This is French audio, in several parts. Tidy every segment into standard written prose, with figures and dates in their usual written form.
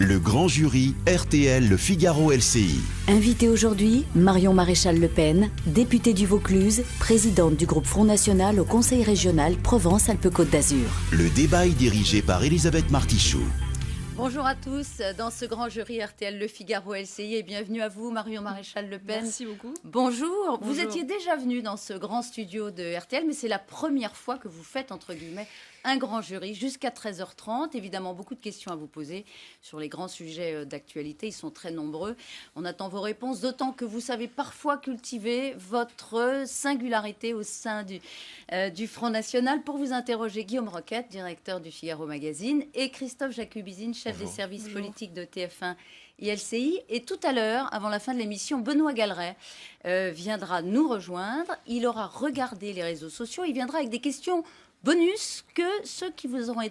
Le grand jury RTL Le Figaro LCI. Invité aujourd'hui, Marion Maréchal Le Pen, députée du Vaucluse, présidente du groupe Front National au Conseil régional Provence-Alpes-Côte d'Azur. Le débat est dirigé par Elisabeth Martichoux. Bonjour à tous dans ce grand jury RTL Le Figaro LCI et bienvenue à vous Marion Maréchal Le Pen. Merci beaucoup. Bonjour. Vous étiez déjà venu dans ce grand studio de RTL, mais c'est la première fois que vous faites entre guillemets un grand jury jusqu'à 13h30. Évidemment, beaucoup de questions à vous poser sur les grands sujets d'actualité. Ils sont très nombreux. On attend vos réponses, d'autant que vous savez parfois cultiver votre singularité au sein du Front National. Pour vous interroger, Guillaume Roquette, directeur du Figaro Magazine, et Christophe Jacubizine, chef des services politiques de TF1 et LCI. Et tout à l'heure, avant la fin de l'émission, Benoît Galeret viendra nous rejoindre. Il aura regardé les réseaux sociaux. Il viendra avec des questions bonus que ceux qui vous auront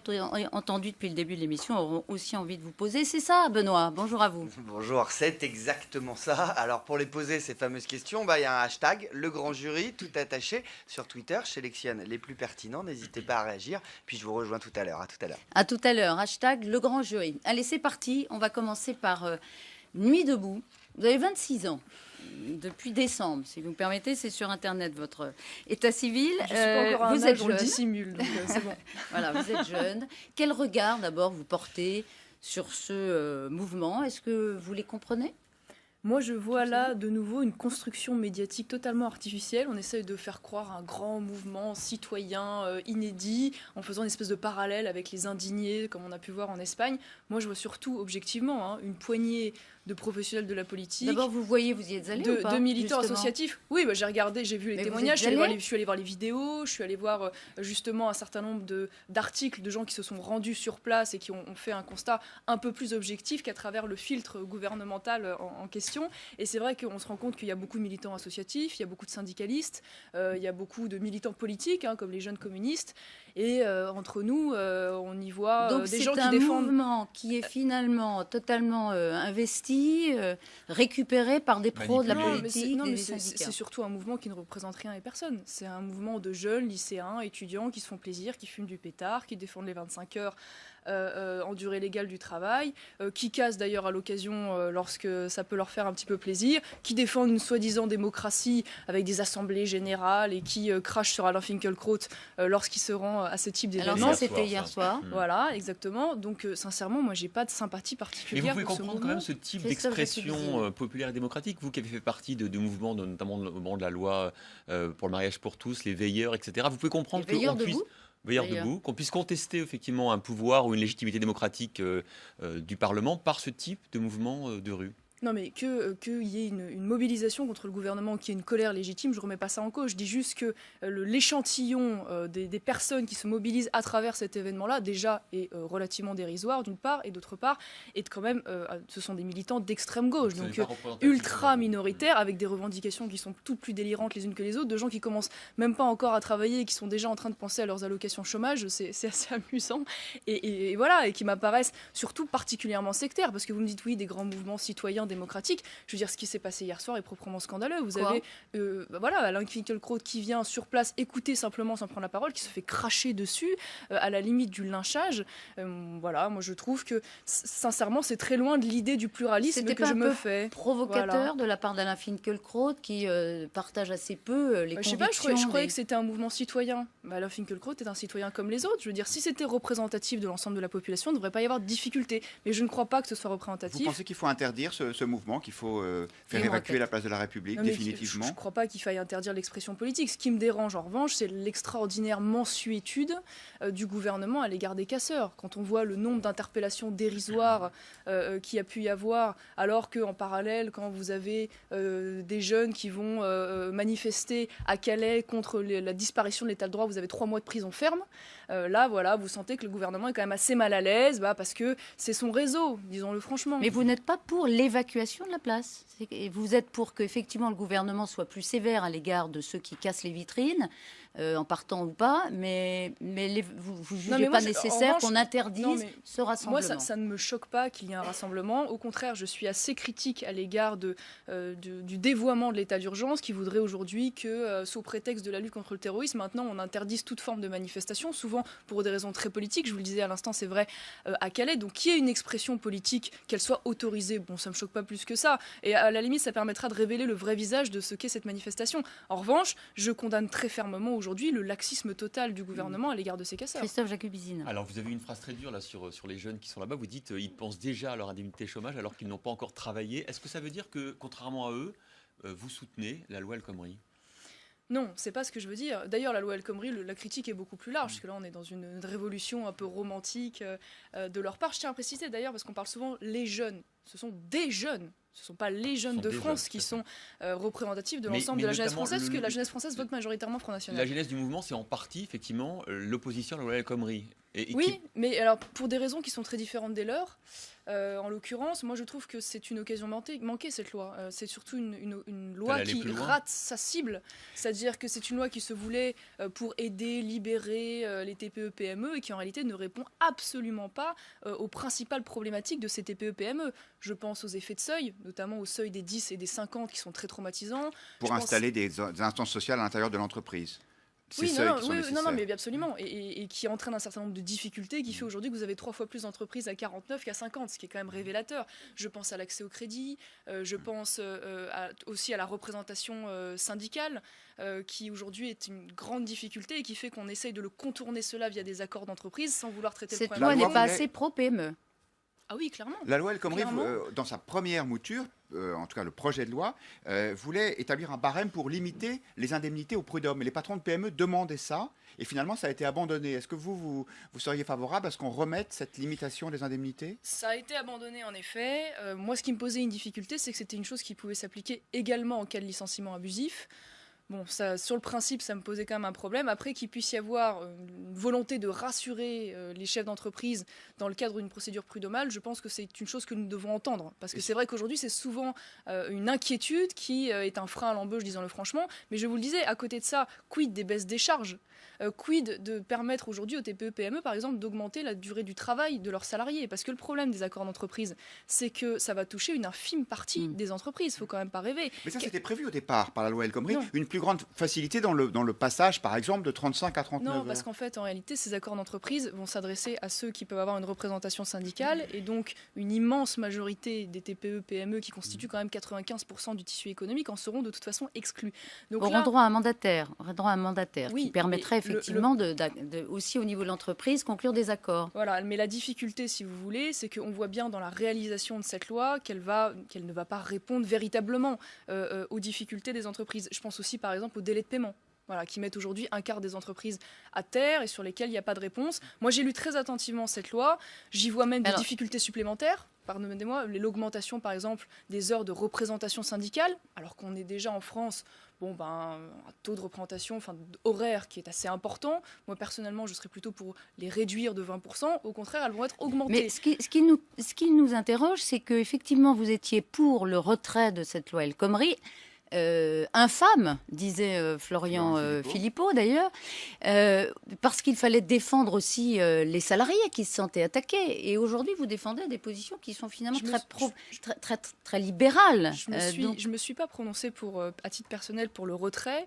entendu depuis le début de l'émission auront aussi envie de vous poser. C'est ça, Benoît. Bonjour à vous. Bonjour, c'est exactement ça. Alors, pour les poser, ces fameuses questions, il y a un hashtag, le grand jury, tout attaché. Sur Twitter, je sélectionne les plus pertinents. N'hésitez pas à réagir. Puis, je vous rejoins tout à l'heure. À tout à l'heure. À tout à l'heure. Hashtag, le grand jury. Allez, c'est parti. On va commencer par Nuit debout. Vous avez 26 ans. Depuis décembre, si vous me permettez, c'est sur Internet votre état civil. Je suis pas encore un vous âge, êtes on le jeune. dissimule, donc c'est bon. Voilà, vous êtes jeune. Quel regard d'abord vous portez sur ce mouvement? Est-ce que vous les comprenez? Moi, je vois là de nouveau une construction médiatique totalement artificielle. On essaye de faire croire un grand mouvement citoyen inédit en faisant une espèce de parallèle avec les indignés, comme on a pu voir en Espagne. Moi, je vois surtout, objectivement, une poignée de professionnels de la politique. D'abord, vous voyez, vous y êtes allé ou pas, de militants justement associatifs. Oui, j'ai regardé, j'ai vu les témoignages, je suis allé voir les vidéos, je suis allé voir justement un certain nombre d'articles de gens qui se sont rendus sur place et qui ont fait un constat un peu plus objectif qu'à travers le filtre gouvernemental en question. Et c'est vrai qu'on se rend compte qu'il y a beaucoup de militants associatifs, il y a beaucoup de syndicalistes, il y a beaucoup de militants politiques, comme les jeunes communistes. Et entre nous, on y voit des gens qui défendent... Donc c'est un mouvement qui est finalement totalement investi, récupéré par des pros de la politique, des syndicats. C'est surtout un mouvement qui ne représente rien et personne. C'est un mouvement de jeunes, lycéens, étudiants qui se font plaisir, qui fument du pétard, qui défendent les 25 heures en durée légale du travail, qui cassent d'ailleurs à l'occasion lorsque ça peut leur faire un petit peu plaisir, qui défendent une soi-disant démocratie avec des assemblées générales et qui crachent sur Alain Finkielkraut lorsqu'il se rend à ce type d'événement. Alors ça, c'était hier soir. Voilà, exactement. Donc sincèrement, moi, j'ai pas de sympathie particulière. Mais vous pouvez comprendre quand même ce type d'expression populaire et démocratique, vous qui avez fait partie de mouvements, notamment au moment de la loi pour le mariage pour tous, les veilleurs, etc. Vous pouvez comprendre qu'on puisse... Veilleurs debout, qu'on puisse contester effectivement un pouvoir ou une légitimité démocratique du Parlement par ce type de mouvement de rue. Non, mais qu'il y ait une mobilisation contre le gouvernement, qu'il y ait une colère légitime, je ne remets pas ça en cause. Je dis juste que l'échantillon des personnes qui se mobilisent à travers cet événement-là, déjà, est relativement dérisoire, d'une part, et d'autre part, est quand même, ce sont des militants d'extrême gauche, donc ultra minoritaires, avec des revendications qui sont toutes plus délirantes les unes que les autres, de gens qui commencent même pas encore à travailler et qui sont déjà en train de penser à leurs allocations chômage, c'est assez amusant, et voilà, et qui m'apparaissent surtout particulièrement sectaires, parce que vous me dites, oui, des grands mouvements citoyens, démocratique. Je veux dire, ce qui s'est passé hier soir est proprement scandaleux. Vous avez Alain Finkielkraut qui vient sur place écouter simplement sans prendre la parole, qui se fait cracher dessus, à la limite du lynchage. Voilà, moi je trouve que sincèrement c'est très loin de l'idée du pluralisme que je me fais. C'était pas provocateur de la part d'Alain Finkielkraut qui partage assez peu les convictions. Je sais pas, je croyais que c'était un mouvement citoyen. Alain Finkielkraut est un citoyen comme les autres. Je veux dire, si c'était représentatif de l'ensemble de la population, il ne devrait pas y avoir de difficulté. Mais je ne crois pas que ce soit représentatif. Vous pensez qu'il faut interdire ce mouvement, qu'il faut faire évacuer la place de la République définitivement? Je ne crois pas qu'il faille interdire l'expression politique. Ce qui me dérange en revanche, c'est l'extraordinaire mansuétude du gouvernement à l'égard des casseurs. Quand on voit le nombre d'interpellations dérisoires qu'il y a pu y avoir, alors qu'en parallèle, quand vous avez des jeunes qui vont manifester à Calais contre la disparition de l'état de droit, vous avez 3 mois de prison ferme. Là, voilà, vous sentez que le gouvernement est quand même assez mal à l'aise, parce que c'est son réseau, disons-le franchement. Mais vous n'êtes pas pour l'évacuation l'évacuation de la place. Et vous êtes pour qu'effectivement le gouvernement soit plus sévère à l'égard de ceux qui cassent les vitrines, en partant ou pas, mais vous ne jugez pas nécessaire qu'on interdise ce rassemblement? Moi, ça ne me choque pas qu'il y ait un rassemblement. Au contraire, je suis assez critique à l'égard du dévoiement de l'état d'urgence qui voudrait aujourd'hui que, sous prétexte de la lutte contre le terrorisme, maintenant on interdise toute forme de manifestation, souvent pour des raisons très politiques. Je vous le disais à l'instant, c'est vrai à Calais. Donc qu'il y ait une expression politique, qu'elle soit autorisée, bon, ça ne me choque pas plus que ça. Et à la limite, ça permettra de révéler le vrai visage de ce qu'est cette manifestation. En revanche, je condamne très fermement aujourd'hui le laxisme total du gouvernement à l'égard de ces casseurs. Christophe Jacubizine. Alors vous avez une phrase très dure là sur les jeunes qui sont là-bas. Vous dites ils pensent déjà à leur indemnité chômage alors qu'ils n'ont pas encore travaillé. Est-ce que ça veut dire que, contrairement à eux, vous soutenez la loi El Khomri? Non, c'est pas ce que je veux dire. D'ailleurs, la loi El Khomri, la critique est beaucoup plus large, parce que là, on est dans une révolution un peu romantique de leur part. Je tiens à préciser d'ailleurs, parce qu'on parle souvent les jeunes. Ce sont des jeunes. Ce ne sont pas les jeunes de France qui sont représentatifs de l'ensemble de la jeunesse française, parce que la jeunesse française vote majoritairement Front National. La jeunesse du mouvement, c'est en partie, effectivement, l'opposition à la loi El Khomri. Oui, mais alors, pour des raisons qui sont très différentes des leurs. En l'occurrence, moi je trouve que c'est une occasion manquée cette loi. C'est surtout une loi qui rate sa cible. C'est-à-dire que c'est une loi qui se voulait pour aider, libérer les TPE-PME et qui en réalité ne répond absolument pas aux principales problématiques de ces TPE-PME. Je pense aux effets de seuil, notamment au seuil des 10 et des 50 qui sont très traumatisants. Pour installer des instances sociales à l'intérieur de l'entreprise. Oui, mais absolument, et qui entraîne un certain nombre de difficultés, qui fait aujourd'hui que vous avez 3 fois plus d'entreprises à 49 qu'à 50, ce qui est quand même révélateur. Je pense à l'accès au crédit, je pense aussi à la représentation syndicale, qui aujourd'hui est une grande difficulté et qui fait qu'on essaye de le contourner cela via des accords d'entreprise sans vouloir traiter le problème. Cette loi n'est pas assez pro-PME. Ah oui, clairement. La loi El Khomri, dans sa première mouture, en tout cas le projet de loi, voulait établir un barème pour limiter les indemnités aux prud'hommes. Et les patrons de PME demandaient ça, et finalement ça a été abandonné. Est-ce que vous seriez favorable à ce qu'on remette cette limitation des indemnités? Ça a été abandonné en effet. Moi, ce qui me posait une difficulté, c'est que c'était une chose qui pouvait s'appliquer également en cas de licenciement abusif. Bon, ça, sur le principe, ça me posait quand même un problème. Après, qu'il puisse y avoir une volonté de rassurer les chefs d'entreprise dans le cadre d'une procédure prud'homale, je pense que c'est une chose que nous devons entendre. Parce que c'est vrai qu'aujourd'hui, c'est souvent une inquiétude qui est un frein à l'embauche, disons-le franchement. Mais je vous le disais, à côté de ça, quid des baisses des charges? Quid de permettre aujourd'hui aux TPE-PME, par exemple, d'augmenter la durée du travail de leurs salariés? Parce que le problème des accords d'entreprise, c'est que ça va toucher une infime partie des entreprises. Il ne faut quand même pas rêver. Mais ça, c'était prévu au départ par la loi El Khomri. Une plus grande facilité dans le passage, par exemple, de 35 à 39 heures. Non, parce qu'en fait, en réalité, ces accords d'entreprise vont s'adresser à ceux qui peuvent avoir une représentation syndicale et donc une immense majorité des TPE-PME qui constituent quand même 95% du tissu économique en seront de toute façon exclus. Donc auront droit à un mandataire, oui, qui permettrait effectivement aussi au niveau de l'entreprise conclure des accords. Voilà, mais la difficulté, si vous voulez, c'est qu'on voit bien dans la réalisation de cette loi qu'elle ne va pas répondre véritablement aux difficultés des entreprises. Je pense aussi par exemple aux délais de paiement. Voilà, qui mettent aujourd'hui un quart des entreprises à terre et sur lesquelles il n'y a pas de réponse. Moi, j'ai lu très attentivement cette loi. J'y vois même des difficultés supplémentaires. Pardonnez-moi, l'augmentation, par exemple, des heures de représentation syndicale, alors qu'on est déjà en France, un taux de représentation, horaire qui est assez important. Moi, personnellement, je serais plutôt pour les réduire de 20%. Au contraire, elles vont être augmentées. Mais ce qui nous interroge, c'est qu'effectivement, vous étiez pour le retrait de cette loi El Khomri. Infâme, disait Florian Philippot d'ailleurs, parce qu'il fallait défendre aussi les salariés qui se sentaient attaqués. Et aujourd'hui, vous défendez des positions qui sont finalement très libérales. Je me suis pas prononcée à titre personnel pour le retrait.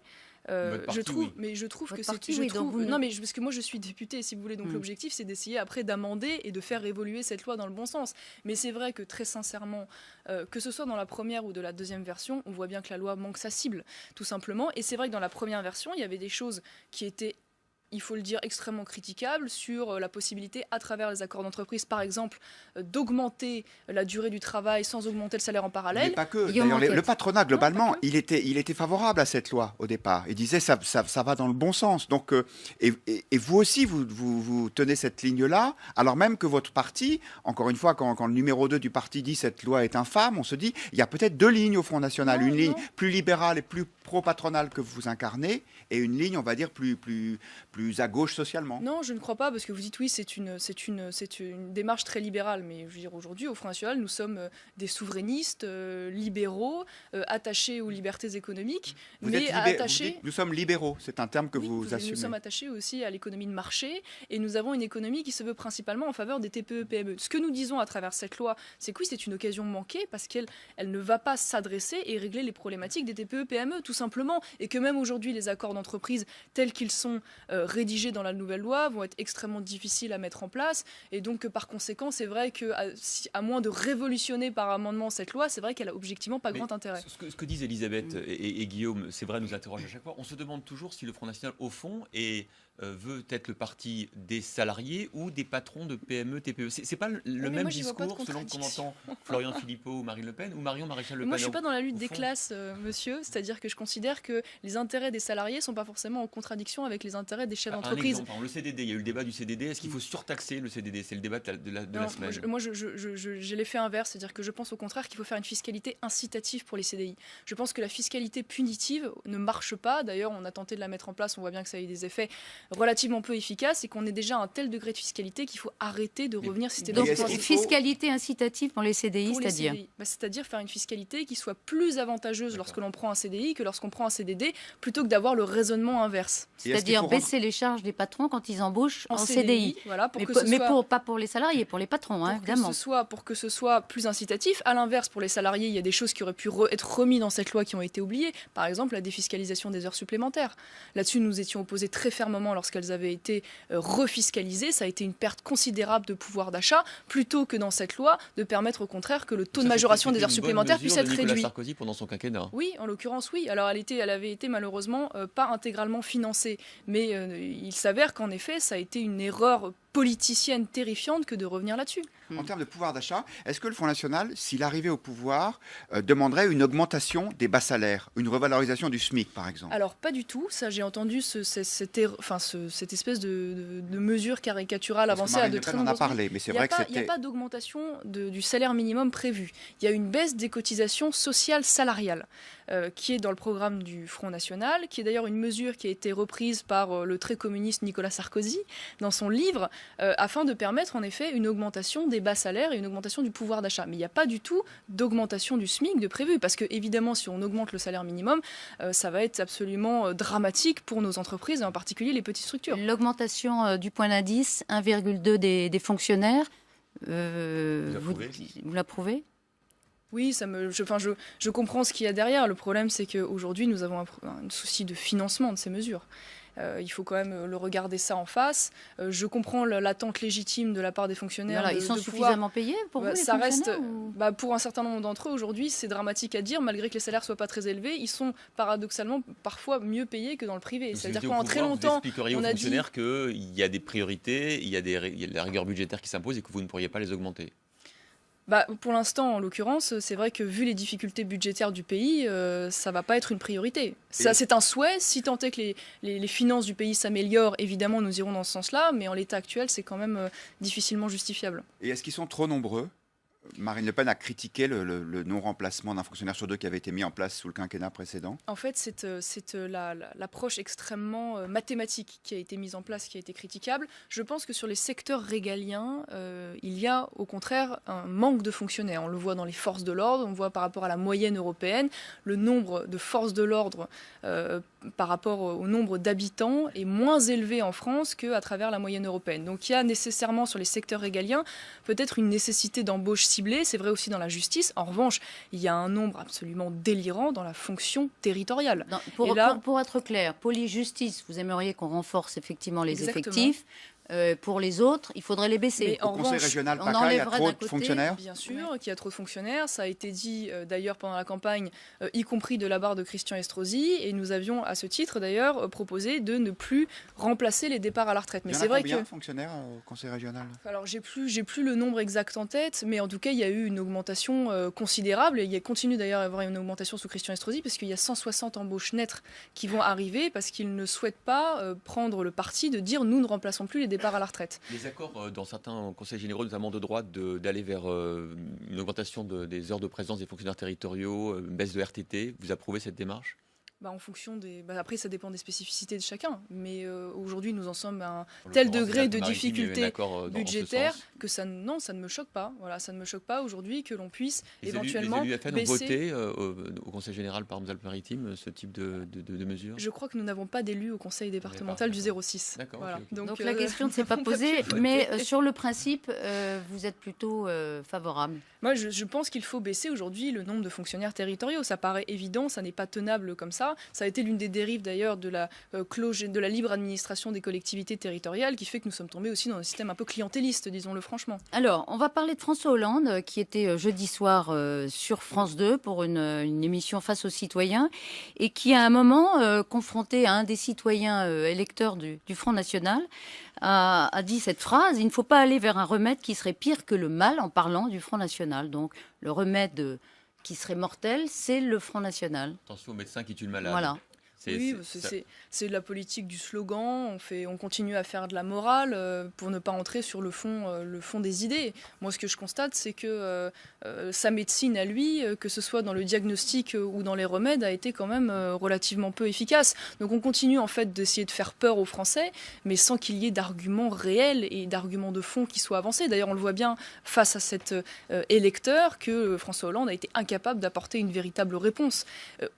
Je trouve que parce que moi je suis députée, si vous voulez, donc l'objectif c'est d'essayer après d'amender et de faire évoluer cette loi dans le bon sens. Mais c'est vrai que très sincèrement, que ce soit dans la première ou de la deuxième version, on voit bien que la loi manque sa cible, tout simplement. Et c'est vrai que dans la première version, il y avait des choses qui étaient, il faut le dire, extrêmement critiquable sur la possibilité, à travers les accords d'entreprise, par exemple, d'augmenter la durée du travail sans augmenter le salaire en parallèle. Mais pas que. D'ailleurs, le patronat, globalement, il était favorable à cette loi au départ. Il disait ça va dans le bon sens. Donc, et vous aussi, vous tenez cette ligne-là, alors même que votre parti, encore une fois, quand le numéro 2 du parti dit cette loi est infâme, on se dit, il y a peut-être 2 lignes au Front National. Une ligne plus libérale et plus pro-patronale que vous incarnez, et une ligne, on va dire, plus plus à gauche socialement. Non, je ne crois pas, parce que vous dites oui, c'est une démarche très libérale. Mais je veux dire, aujourd'hui, au Front National, nous sommes des souverainistes, libéraux, attachés aux libertés économiques. Vous dites, nous sommes libéraux, c'est un terme que vous assumez. Nous sommes attachés aussi à l'économie de marché, et nous avons une économie qui se veut principalement en faveur des TPE-PME. Ce que nous disons à travers cette loi, c'est que oui, c'est une occasion manquée, parce qu'elle ne va pas s'adresser et régler les problématiques des TPE-PME, tout simplement. Et que même aujourd'hui, les accords d'entreprise tels qu'ils sont rédigés dans la nouvelle loi vont être extrêmement difficiles à mettre en place. Et donc, par conséquent, c'est vrai qu'à moins de révolutionner par amendement cette loi, c'est vrai qu'elle a objectivement pas grand intérêt. Ce que disent Elisabeth et Guillaume, c'est vrai, nous interroge à chaque fois. On se demande toujours si le Front National, au fond, veut être le parti des salariés ou des patrons de PME, TPE. C'est pas le même discours selon qu'on entend Florian Philippot ou Marine Le Pen ou Marion Maréchal Le Pen. Moi, je suis pas dans la lutte des classes, monsieur. C'est-à-dire que je considère que les intérêts des salariés sont pas forcément en contradiction avec les intérêts des chefs d'entreprise. Le CDD, il y a eu le débat du CDD. Est-ce qu'il faut surtaxer le CDD? C'est le débat de la semaine. Moi, j'ai l'effet inverse, c'est-à-dire que je pense au contraire qu'il faut faire une fiscalité incitative pour les CDI. Je pense que la fiscalité punitive ne marche pas. D'ailleurs, on a tenté de la mettre en place, on voit bien que ça a eu des effets relativement peu efficaces et qu'on est déjà à un tel degré de fiscalité qu'il faut arrêter de revenir systématiquement. Donc, fiscalité incitative pour les CDI, c'est-à-dire c'est-à-dire faire une fiscalité qui soit plus avantageuse lorsque l'on prend un CDI que lorsqu'on prend un CDD, plutôt que d'avoir le raisonnement inverse. C'est-à-dire baisser les charges des patrons quand ils embauchent en CDI. Voilà, pas pour les salariés, pour les patrons, évidemment. Pour que ce soit plus incitatif. À l'inverse, pour les salariés, il y a des choses qui auraient pu être remises dans cette loi qui ont été oubliées. Par exemple, la défiscalisation des heures supplémentaires. Là-dessus, nous étions opposés très fermement lorsqu'elles avaient été refiscalisées. Ça a été une perte considérable de pouvoir d'achat, plutôt que dans cette loi de permettre au contraire que le taux de majoration des heures supplémentaires puisse être réduit. Sarkozy pendant son quinquennat. Oui, en l'occurrence, oui. Alors, elle avait été malheureusement pas intégralement financée. Mais il s'avère qu'en effet, ça a été une erreur politicienne terrifiante que de revenir là-dessus. En termes de pouvoir d'achat, est-ce que le Front National, s'il arrivait au pouvoir, demanderait une augmentation des bas salaires, une revalorisation du SMIC, par exemple? Alors, pas du tout. Ça, j'ai entendu cette espèce de mesure caricaturale avancée à de très nombreuses... On en a parlé, mais c'est vrai que c'était... Il n'y a pas d'augmentation du salaire minimum prévu. Il y a une baisse des cotisations sociales salariales qui est dans le programme du Front National, qui est d'ailleurs une mesure qui a été reprise par le très communiste Nicolas Sarkozy dans son livre, afin de permettre en effet une augmentation des bas salaires et une augmentation du pouvoir d'achat. Mais il n'y a pas du tout d'augmentation du SMIC de prévu, parce que évidemment, si on augmente le salaire minimum, ça va être absolument dramatique pour nos entreprises, et en particulier les petites structures. L'augmentation du point d'indice, 1,2 des fonctionnaires, vous l'approuvez? Oui, je comprends ce qu'il y a derrière. Le problème, c'est qu'aujourd'hui, nous avons un souci de financement de ces mesures. Il faut quand même le regarder ça en face. Je comprends l'attente légitime de la part des fonctionnaires. Voilà, ils sont suffisamment payés pour vous, les fonctionnaires pour un certain nombre d'entre eux, aujourd'hui, c'est dramatique à dire, malgré que les salaires ne soient pas très élevés, ils sont paradoxalement parfois mieux payés que dans le privé. C'est-à-dire que pendant très longtemps, vous expliqueriez aux fonctionnaires qu'il y a des priorités, il y a la rigueur budgétaire qui s'impose et que vous ne pourriez pas les augmenter. Pour l'instant, en l'occurrence, c'est vrai que vu les difficultés budgétaires du pays, ça ne va pas être une priorité. Ça, c'est un souhait. Si tant est que les finances du pays s'améliorent, évidemment, nous irons dans ce sens-là. Mais en l'état actuel, c'est quand même difficilement justifiable. Et est-ce qu'ils sont trop nombreux ? Marine Le Pen a critiqué le non-remplacement d'un fonctionnaire sur deux qui avait été mis en place sous le quinquennat précédent. En fait, c'est l'approche extrêmement mathématique qui a été mise en place, qui a été critiquable. Je pense que sur les secteurs régaliens, il y a au contraire un manque de fonctionnaires. On le voit dans les forces de l'ordre, on voit par rapport à la moyenne européenne, le nombre de forces de l'ordre par rapport au nombre d'habitants est moins élevé en France qu'à travers la moyenne européenne. Donc il y a nécessairement sur les secteurs régaliens peut-être une nécessité d'embauche ciblée, c'est vrai aussi dans la justice. En revanche, il y a un nombre absolument délirant dans la fonction territoriale. Pour être clair, police-justice, vous aimeriez qu'on renforce effectivement les effectifs. Pour les autres, il faudrait les baisser. Mais au Conseil régional PACA, il y a trop de fonctionnaires. Bien sûr qu'il y a trop de fonctionnaires. Ça a été dit d'ailleurs pendant la campagne, y compris de la part de Christian Estrosi. Et nous avions à ce titre d'ailleurs proposé de ne plus remplacer les départs à la retraite. Mais c'est vrai combien de fonctionnaires au Conseil régional ? Alors j'ai plus le nombre exact en tête, mais en tout cas il y a eu une augmentation considérable. Et il continue d'ailleurs à y avoir une augmentation sous Christian Estrosi, parce qu'il y a 160 embauches nettes qui vont arriver, parce qu'ils ne souhaitent pas prendre le parti de dire nous ne remplaçons plus les départs à la retraite. Les accords dans certains conseils généraux, notamment de droite, d'aller vers une augmentation des heures de présence des fonctionnaires territoriaux, une baisse de RTT, vous approuvez cette démarche ? En fonction des... après, ça dépend des spécificités de chacun. Mais aujourd'hui, nous en sommes à un tel degré de difficulté budgétaire que ça ne me choque pas. Voilà, ça ne me choque pas aujourd'hui que l'on puisse éventuellement les élus FN ont voté au Conseil général par Alpes-Maritimes ce type de mesures. Je crois que nous n'avons pas d'élus au Conseil départemental du 06. D'accord. Voilà. Okay. Donc la question ne s'est pas posée, mais sur le principe, vous êtes plutôt favorable. Moi, je pense qu'il faut baisser aujourd'hui le nombre de fonctionnaires territoriaux. Ça paraît évident, ça n'est pas tenable comme ça. Ça a été l'une des dérives d'ailleurs de la de la libre administration des collectivités territoriales qui fait que nous sommes tombés aussi dans un système un peu clientéliste, disons-le franchement. Alors, on va parler de François Hollande qui était jeudi soir sur France 2 pour une émission Face aux citoyens et qui à un moment, confronté à un des citoyens électeurs du Front National, a dit cette phrase: il ne faut pas aller vers un remède qui serait pire que le mal, en parlant du Front National. Donc le remède qui serait mortel, c'est le Front National. Attention aux médecins qui tuent le malade. Voilà. C'est de la politique du slogan, on continue à faire de la morale pour ne pas entrer sur le fond des idées. Moi, ce que je constate, c'est que sa médecine à lui, que ce soit dans le diagnostic ou dans les remèdes, a été quand même relativement peu efficace. Donc on continue en fait d'essayer de faire peur aux Français, mais sans qu'il y ait d'arguments réels et d'arguments de fond qui soient avancés. D'ailleurs, on le voit bien face à cet électeur que François Hollande a été incapable d'apporter une véritable réponse.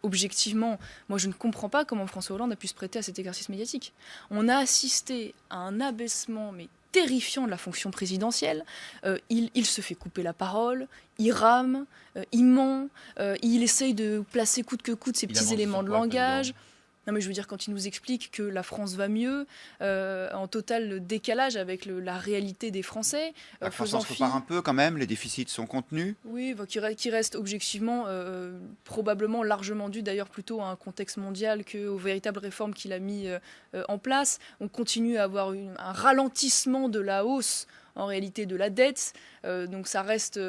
Objectivement, moi je ne comprends pas comment François Hollande a pu se prêter à cet exercice médiatique. On a assisté à un abaissement terrifiant de la fonction présidentielle. Il se fait couper la parole, il rame, il ment, il essaye de placer coûte que coûte ses petits éléments de langage. Non mais je veux dire, quand il nous explique que la France va mieux, en total décalage avec la réalité des Français. La croissance repart un peu quand même, les déficits sont contenus. Oui, qui reste objectivement probablement largement dû d'ailleurs plutôt à un contexte mondial qu'aux véritables réformes qu'il a mis en place. On continue à avoir un ralentissement de la hausse en réalité de la dette, donc ça reste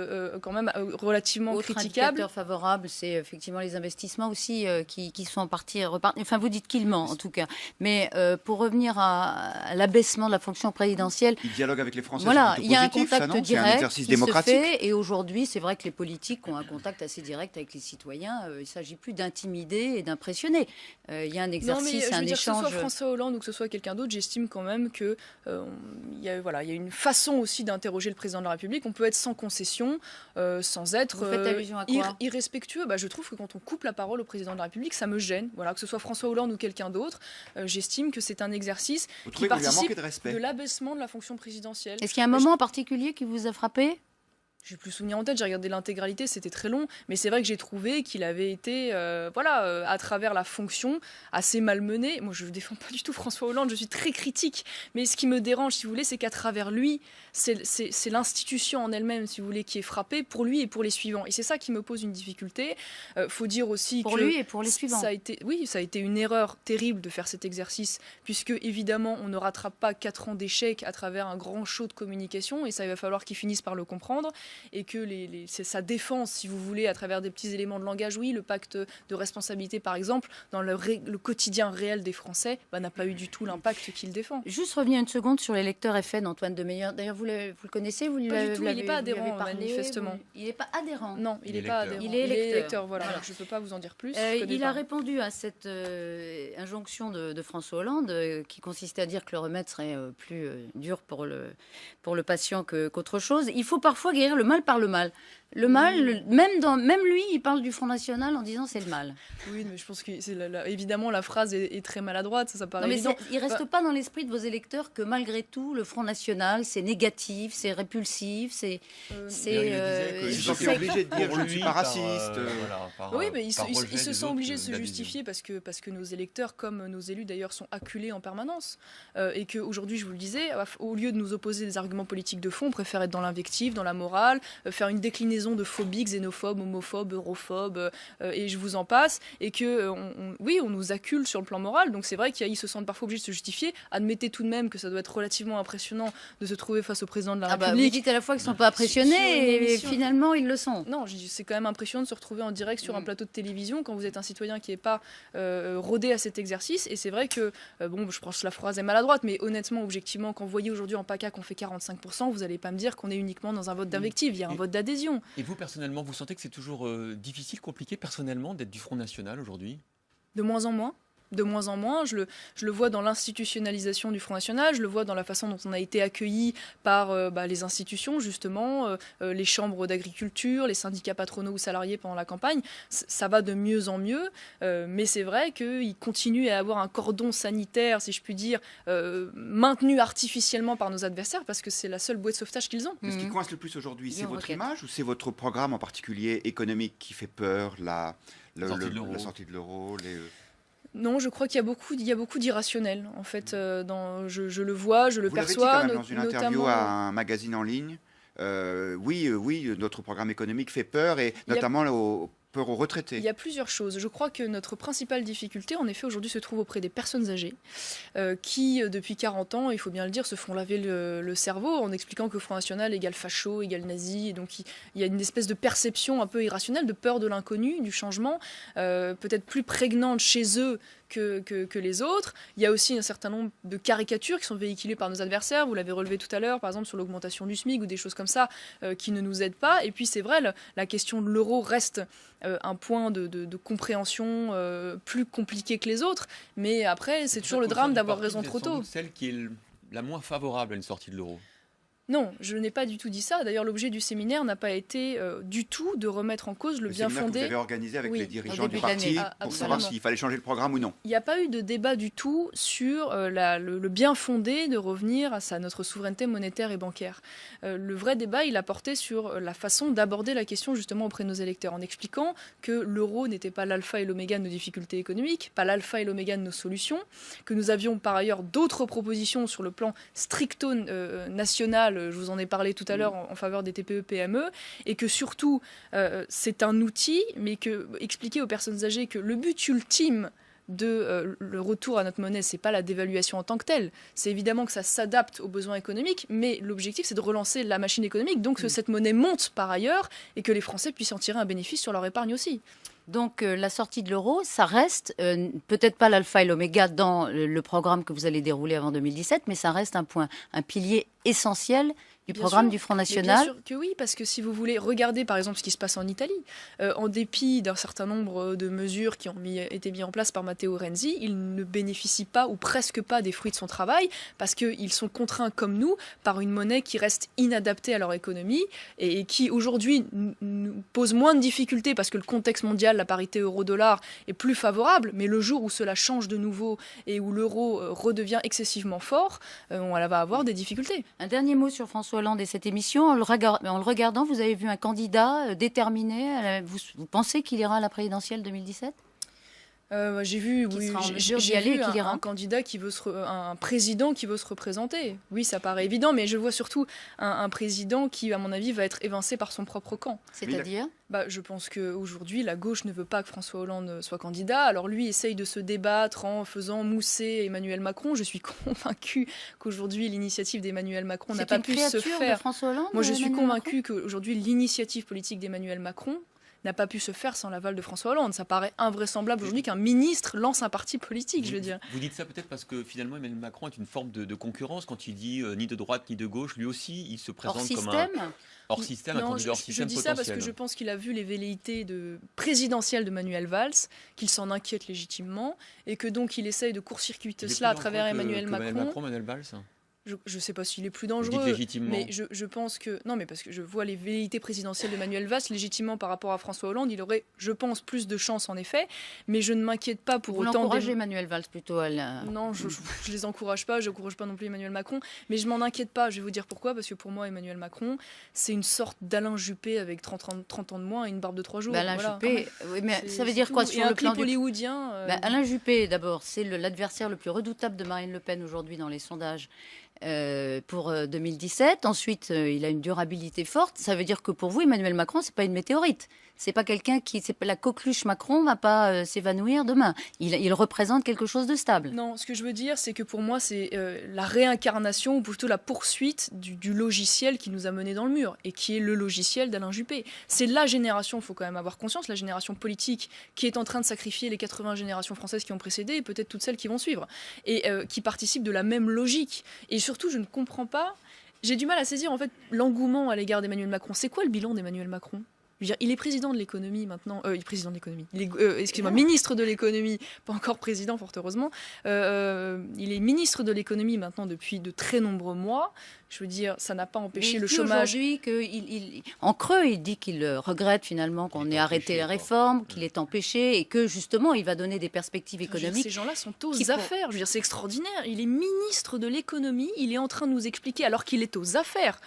quand même relativement critiquable. Autre indicateur favorable, c'est effectivement les investissements aussi qui sont en partie repartis. Enfin, vous dites qu'il ment en tout cas, mais pour revenir à l'abaissement de la fonction présidentielle, il dialogue avec les Français. Voilà, il y a un contact direct qui se fait, et aujourd'hui, c'est vrai que les politiques ont un contact assez direct avec les citoyens. Il ne s'agit plus d'intimider et d'impressionner. Il y a un exercice, un échange. Que ce soit François Hollande ou que ce soit quelqu'un d'autre, j'estime quand même que il y a une façon aussi d'interroger le président de la République. On peut être sans concession, sans être irrespectueux. Je trouve que quand on coupe la parole au président de la République, ça me gêne. Voilà, que ce soit François Hollande ou quelqu'un d'autre, j'estime que c'est un exercice qui participe de l'abaissement de la fonction présidentielle. Est-ce qu'il y a un moment en particulier qui vous a frappé ? Je n'ai plus souvenir en tête, j'ai regardé l'intégralité, c'était très long, mais c'est vrai que j'ai trouvé qu'il avait été, à travers la fonction, assez malmené. Moi, je ne défends pas du tout François Hollande, je suis très critique, mais ce qui me dérange, si vous voulez, c'est qu'à travers lui, c'est l'institution en elle-même, si vous voulez, qui est frappée pour lui et pour les suivants. Et c'est ça qui me pose une difficulté. Faut dire aussi pour lui et pour les suivants. Ça a été une erreur terrible de faire cet exercice, puisque évidemment, on ne rattrape pas 4 ans d'échec à travers un grand show de communication, et ça, il va falloir qu'ils finissent par le comprendre. Et que c'est sa défense, si vous voulez, à travers des petits éléments de langage. Oui, le pacte de responsabilité, par exemple, dans le quotidien réel des Français, n'a pas eu du tout l'impact qu'il défend. Juste revenir une seconde sur l'électeur FN, Antoine Demeyer. D'ailleurs, vous le connaissez, pas du tout, il n'est pas adhérent, manifestement. Il n'est pas adhérent. Non, il n'est pas adhérent. Il est électeur. Voilà. Je ne peux pas vous en dire plus. Il a répondu à cette injonction de François Hollande, qui consistait à dire que le remède serait plus dur pour le patient qu'autre chose. Il faut parfois guérir le mal par le mal. Le mal, même lui, il parle du Front National en disant c'est le mal. Oui, mais je pense que évidemment la phrase est très maladroite, ça paraît évident. Il ne reste pas dans l'esprit de vos électeurs que malgré tout, le Front National, c'est négatif, c'est répulsif, ils sont obligés de dire je ne suis pas raciste. Oui, mais ils se sont obligés de se justifier parce que nos électeurs, comme nos élus d'ailleurs, sont acculés en permanence. Et qu'aujourd'hui, je vous le disais, au lieu de nous opposer des arguments politiques de fond, on préfère être dans l'invective, dans la morale, faire une déclinaison de phobies, xénophobes, homophobes, europhobes, et je vous en passe, et que on nous accule sur le plan moral. Donc c'est vrai qu'ils se sentent parfois obligés de se justifier. Admettez tout de même que ça doit être relativement impressionnant de se trouver face au président de la République. Vous dites à la fois qu'ils ne sont pas impressionnés et finalement ils le sont. Non, c'est quand même impressionnant de se retrouver en direct sur un plateau de télévision quand vous êtes un citoyen qui n'est pas rodé à cet exercice. Et c'est vrai que, je pense que la phrase est maladroite, mais honnêtement, objectivement, quand vous voyez aujourd'hui en PACA qu'on fait 45%, vous n'allez pas me dire qu'on est uniquement dans un vote d'invective. Il y a un vote d'adhésion. Et vous, personnellement, vous sentez que c'est toujours difficile, compliqué, personnellement, d'être du Front National aujourd'hui ? De moins en moins. De moins en moins, je le vois dans l'institutionnalisation du Front National, je le vois dans la façon dont on a été accueillis par les institutions, justement, les chambres d'agriculture, les syndicats patronaux ou salariés pendant la campagne. Ça va de mieux en mieux, mais c'est vrai qu'il continue à avoir un cordon sanitaire, si je puis dire, maintenu artificiellement par nos adversaires, parce que c'est la seule bouée de sauvetage qu'ils ont. Ce qui coince le plus aujourd'hui, c'est votre image ou c'est votre programme en particulier économique qui fait peur, la sortie de l'euro Non, je crois qu'il y a beaucoup d'irrationnel, en fait. Je le vois, je le perçois. Vous l'avez dit quand même dans une interview à un magazine en ligne. Oui, notre programme économique fait peur, et notamment peur aux retraités. Il y a plusieurs choses. Je crois que notre principale difficulté, en effet, aujourd'hui, se trouve auprès des personnes âgées qui, depuis 40 ans, il faut bien le dire, se font laver le cerveau en expliquant que Front National égale facho, égale nazi. Et donc, il y a une espèce de perception un peu irrationnelle, de peur de l'inconnu, du changement, peut-être plus prégnante chez eux que les autres. Il y a aussi un certain nombre de caricatures qui sont véhiculées par nos adversaires. Vous l'avez relevé tout à l'heure, par exemple, sur l'augmentation du SMIC ou des choses comme ça qui ne nous aident pas. Et puis, c'est vrai, la question de l'euro reste un point de compréhension plus compliqué que les autres. Mais après, c'est toujours le drame d'avoir raison trop tôt. Celle qui est la moins favorable à une sortie de l'euro. Non, je n'ai pas du tout dit ça. D'ailleurs, l'objet du séminaire n'a pas été du tout de remettre en cause le bien fondé. Que vous avez organisé avec les dirigeants du parti pour savoir s'il fallait changer le programme ou non. Il n'y a pas eu de débat du tout sur le bien fondé de revenir à notre souveraineté monétaire et bancaire. Le vrai débat, il a porté sur la façon d'aborder la question justement auprès de nos électeurs, en expliquant que l'euro n'était pas l'alpha et l'oméga de nos difficultés économiques, pas l'alpha et l'oméga de nos solutions, que nous avions par ailleurs d'autres propositions sur le plan stricto national. Je vous en ai parlé tout à l'heure en faveur des TPE-PME, et que surtout, c'est un outil, mais expliquer aux personnes âgées que le but ultime de le retour à notre monnaie, c'est pas la dévaluation en tant que telle. C'est évidemment que ça s'adapte aux besoins économiques, mais l'objectif, c'est de relancer la machine économique, donc que cette monnaie monte par ailleurs, et que les Français puissent en tirer un bénéfice sur leur épargne aussi. Donc la sortie de l'euro, ça reste peut-être pas l'alpha et l'oméga dans le programme que vous allez dérouler avant 2017, mais ça reste un pilier essentiel du programme du Front National. Bien sûr que oui, parce que si vous voulez regarder par exemple ce qui se passe en Italie, en dépit d'un certain nombre de mesures qui ont été mises en place par Matteo Renzi, il ne bénéficie pas ou presque pas des fruits de son travail, parce qu'ils sont contraints comme nous par une monnaie qui reste inadaptée à leur économie et qui aujourd'hui nous pose moins de difficultés parce que le contexte mondial, la parité euro-dollar est plus favorable, mais le jour où cela change de nouveau et où l'euro redevient excessivement fort, on va avoir des difficultés. Un dernier mot sur François Hollande et cette émission. En le regardant, vous avez vu un candidat déterminé. Vous pensez qu'il ira à la présidentielle 2017 ? J'ai vu, un candidat un président qui veut se représenter. Oui, ça paraît évident, mais je vois surtout un président qui, à mon avis, va être évincé par son propre camp. C'est-à-dire ? Je pense qu'aujourd'hui, la gauche ne veut pas que François Hollande soit candidat. Alors lui essaye de se débattre en faisant mousser Emmanuel Macron. Je suis convaincue qu'aujourd'hui, l'initiative d'Emmanuel Macron n'a pas pu se faire. De François Hollande, moi, je suis convaincue qu'aujourd'hui, l'initiative politique d'Emmanuel Macron n'a pas pu se faire sans l'aval de François Hollande. Ça paraît invraisemblable aujourd'hui qu'un ministre lance un parti politique, je veux dire. Vous dites ça peut-être parce que finalement Emmanuel Macron est une forme de concurrence quand il dit ni de droite ni de gauche. Lui aussi, il se présente comme un hors-système, un candidat hors-système potentiel. Je dis ça parce que je pense qu'il a vu les velléités présidentielles de Manuel Valls, qu'il s'en inquiète légitimement, et que donc il essaye de court-circuiter cela à travers Emmanuel Macron. Manuel Valls. Je ne sais pas s'il est plus dangereux, mais je pense que... Non, mais parce que je vois les velléités présidentielles de Manuel Valls, légitimement par rapport à François Hollande, il aurait, je pense, plus de chance en effet, mais je ne m'inquiète pas pour autant... Vous l'encouragez Manuel Valls plutôt Non, je ne les encourage pas, je n'encourage pas non plus Emmanuel Macron, mais je m'en inquiète pas, je vais vous dire pourquoi, parce que pour moi, Emmanuel Macron, c'est une sorte d'Alain Juppé avec 30 ans de moins et une barbe de 3 jours. Alain Juppé, oui, mais ça veut dire quoi sur le plan hollywoodien Alain Juppé, d'abord, c'est l'adversaire le plus redoutable de Marine Le Pen aujourd'hui dans les sondages. Pour 2017. Ensuite, il a une durabilité forte. Ça veut dire que pour vous, Emmanuel Macron, c'est pas une météorite. C'est pas quelqu'un la coqueluche Macron va pas s'évanouir demain. Il représente quelque chose de stable. Non, ce que je veux dire, c'est que pour moi, c'est la réincarnation ou plutôt la poursuite du logiciel qui nous a menés dans le mur et qui est le logiciel d'Alain Juppé. C'est la génération, il faut quand même avoir conscience, la génération politique qui est en train de sacrifier les 80 générations françaises qui ont précédé et peut-être toutes celles qui vont suivre et qui participent de la même logique. Et surtout, je ne comprends pas, j'ai du mal à saisir en fait l'engouement à l'égard d'Emmanuel Macron. C'est quoi le bilan d'Emmanuel Macron ? Je veux dire, il est président de l'économie maintenant. Il est président de l'économie. Excusez-moi, ministre de l'économie, pas encore président, fort heureusement. Il est ministre de l'économie maintenant depuis de très nombreux mois. Je veux dire, ça n'a pas empêché le chômage. Aujourd'hui, en creux, il dit qu'il regrette finalement qu'on ait arrêté les réformes, qu'il est empêché et que justement, il va donner des perspectives économiques. Ces gens-là sont aux affaires. Je veux dire, c'est extraordinaire. Il est ministre de l'économie. Il est en train de nous expliquer, alors qu'il est aux affaires,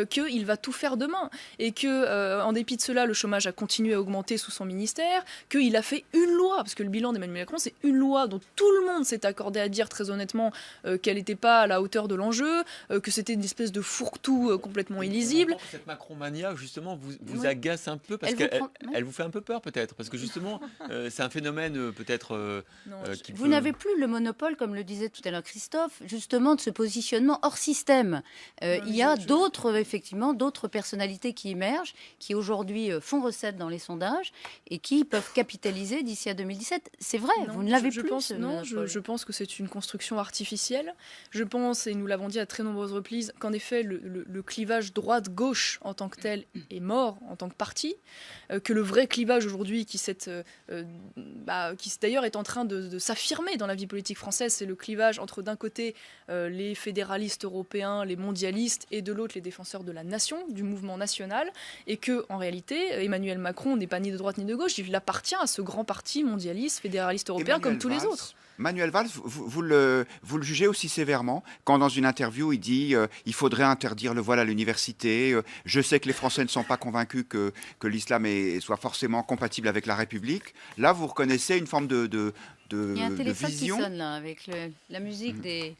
qu'il va tout faire demain et que, en dépit de cela, le chômage a continué à augmenter sous son ministère, qu'il a fait une loi, parce que le bilan d'Emmanuel Macron, c'est une loi dont tout le monde s'est accordé à dire très honnêtement qu'elle n'était pas à la hauteur de l'enjeu, que c'était une espèce de fourre-tout complètement illisible. Cette Macron-mania, justement, vous agace un peu parce qu'elle vous fait un peu peur, peut-être, parce que justement, c'est un phénomène peut-être qui Vous n'avez plus le monopole, comme le disait tout à l'heure Christophe, justement de ce positionnement hors système. Il y a effectivement d'autres personnalités qui émergent, qui aujourd'hui font recette dans les sondages et qui peuvent capitaliser d'ici à 2017. C'est vrai, vous ne l'avez plus. Je pense que c'est une construction artificielle. Je pense, et nous l'avons dit à très nombreuses reprises, qu'en effet, le clivage droite-gauche en tant que tel est mort en tant que parti, que le vrai clivage aujourd'hui qui d'ailleurs est en train de s'affirmer dans la vie politique française, c'est le clivage entre d'un côté les fédéralistes européens, les mondialistes, et de l'autre les défenseurs de la nation, du mouvement national, et que en réalité Emmanuel Macron n'est pas ni de droite ni de gauche, il appartient à ce grand parti mondialiste, fédéraliste européen comme tous les autres. Manuel Valls, vous le jugez aussi sévèrement quand dans une interview il dit il faudrait interdire le voile à l'université. Je sais que les Français ne sont pas convaincus que l'islam soit forcément compatible avec la République. Là, vous reconnaissez une forme de vision. Il y a un téléphone qui sonne là avec la musique des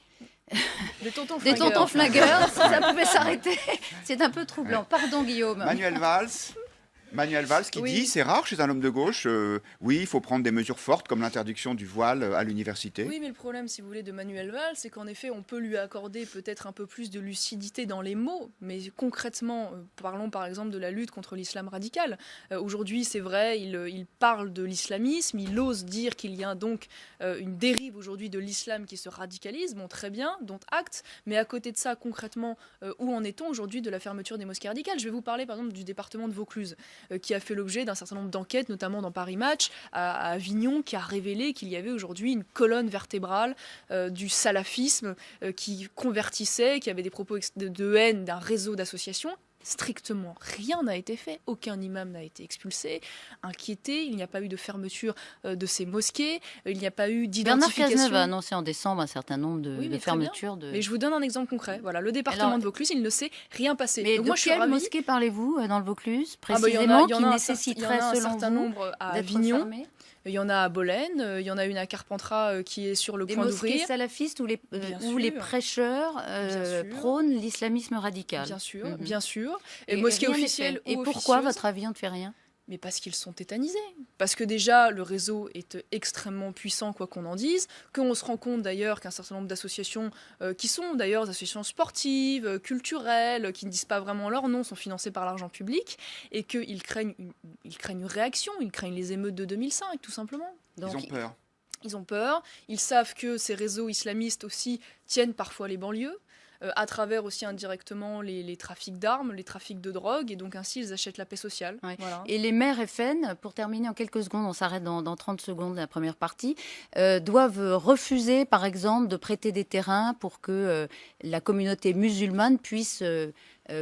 tontons flingueurs. Si ça pouvait s'arrêter, c'est un peu troublant. Pardon Guillaume. Manuel Valls qui dit, c'est rare chez un homme de gauche, oui, il faut prendre des mesures fortes comme l'interdiction du voile à l'université. Oui, mais le problème, si vous voulez, de Manuel Valls, c'est qu'en effet, on peut lui accorder peut-être un peu plus de lucidité dans les mots, mais concrètement, parlons par exemple de la lutte contre l'islam radical. Aujourd'hui, c'est vrai, il parle de l'islamisme, il ose dire qu'il y a donc une dérive aujourd'hui de l'islam qui se radicalise, bon, très bien, dont acte, mais à côté de ça, concrètement, où en est-on aujourd'hui de la fermeture des mosquées radicales ? Je vais vous parler par exemple du département de Vaucluse, qui a fait l'objet d'un certain nombre d'enquêtes, notamment dans Paris Match, à Avignon, qui a révélé qu'il y avait aujourd'hui une colonne vertébrale du salafisme qui convertissait, qui avait des propos de haine d'un réseau d'associations. Strictement rien n'a été fait, aucun imam n'a été expulsé, inquiété, il n'y a pas eu de fermeture de ces mosquées, il n'y a pas eu d'identification. Bernard Cazeneuve a annoncé en décembre un certain nombre de fermetures. Mais je vous donne un exemple concret. Voilà, le département de Vaucluse, il ne s'est rien passé. Mais donc, de quelle mosquée parlez-vous dans le Vaucluse précisément qui nécessiterait selon vous nombre à Avignon. Il y en a à Bolène, il y en a une à Carpentras qui est sur le point d'ouvrir. Des mosquées salafistes où les prêcheurs prônent l'islamisme radical. Bien sûr. Et mosquées officielles. Et pourquoi, à votre avis, on ne fait rien ? Mais parce qu'ils sont tétanisés. Parce que déjà, le réseau est extrêmement puissant, quoi qu'on en dise. Qu'on se rend compte d'ailleurs qu'un certain nombre d'associations, qui sont d'ailleurs des associations sportives, culturelles, qui ne disent pas vraiment leur nom, sont financées par l'argent public, et qu'ils craignent une réaction, ils craignent les émeutes de 2005, tout simplement. Donc, ils ont peur. Ils savent que ces réseaux islamistes aussi tiennent parfois les banlieues, à travers aussi indirectement les trafics d'armes, les trafics de drogue, et donc ainsi ils achètent la paix sociale. Ouais. Voilà. Et les maires FN, pour terminer en quelques secondes, on s'arrête dans 30 secondes la première partie, doivent refuser par exemple de prêter des terrains pour que la communauté musulmane puisse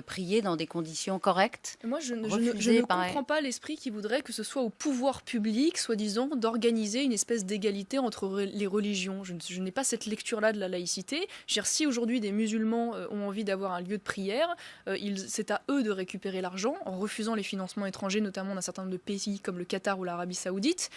prier dans des conditions correctes. Moi, je ne comprends pas l'esprit qui voudrait que ce soit au pouvoir public, soi-disant, d'organiser une espèce d'égalité entre les religions. Je n'ai pas cette lecture-là de la laïcité. Si aujourd'hui des musulmans ont envie d'avoir un lieu de prière, c'est à eux de récupérer l'argent en refusant les financements étrangers, notamment d'un certain nombre de pays comme le Qatar ou l'Arabie Saoudite,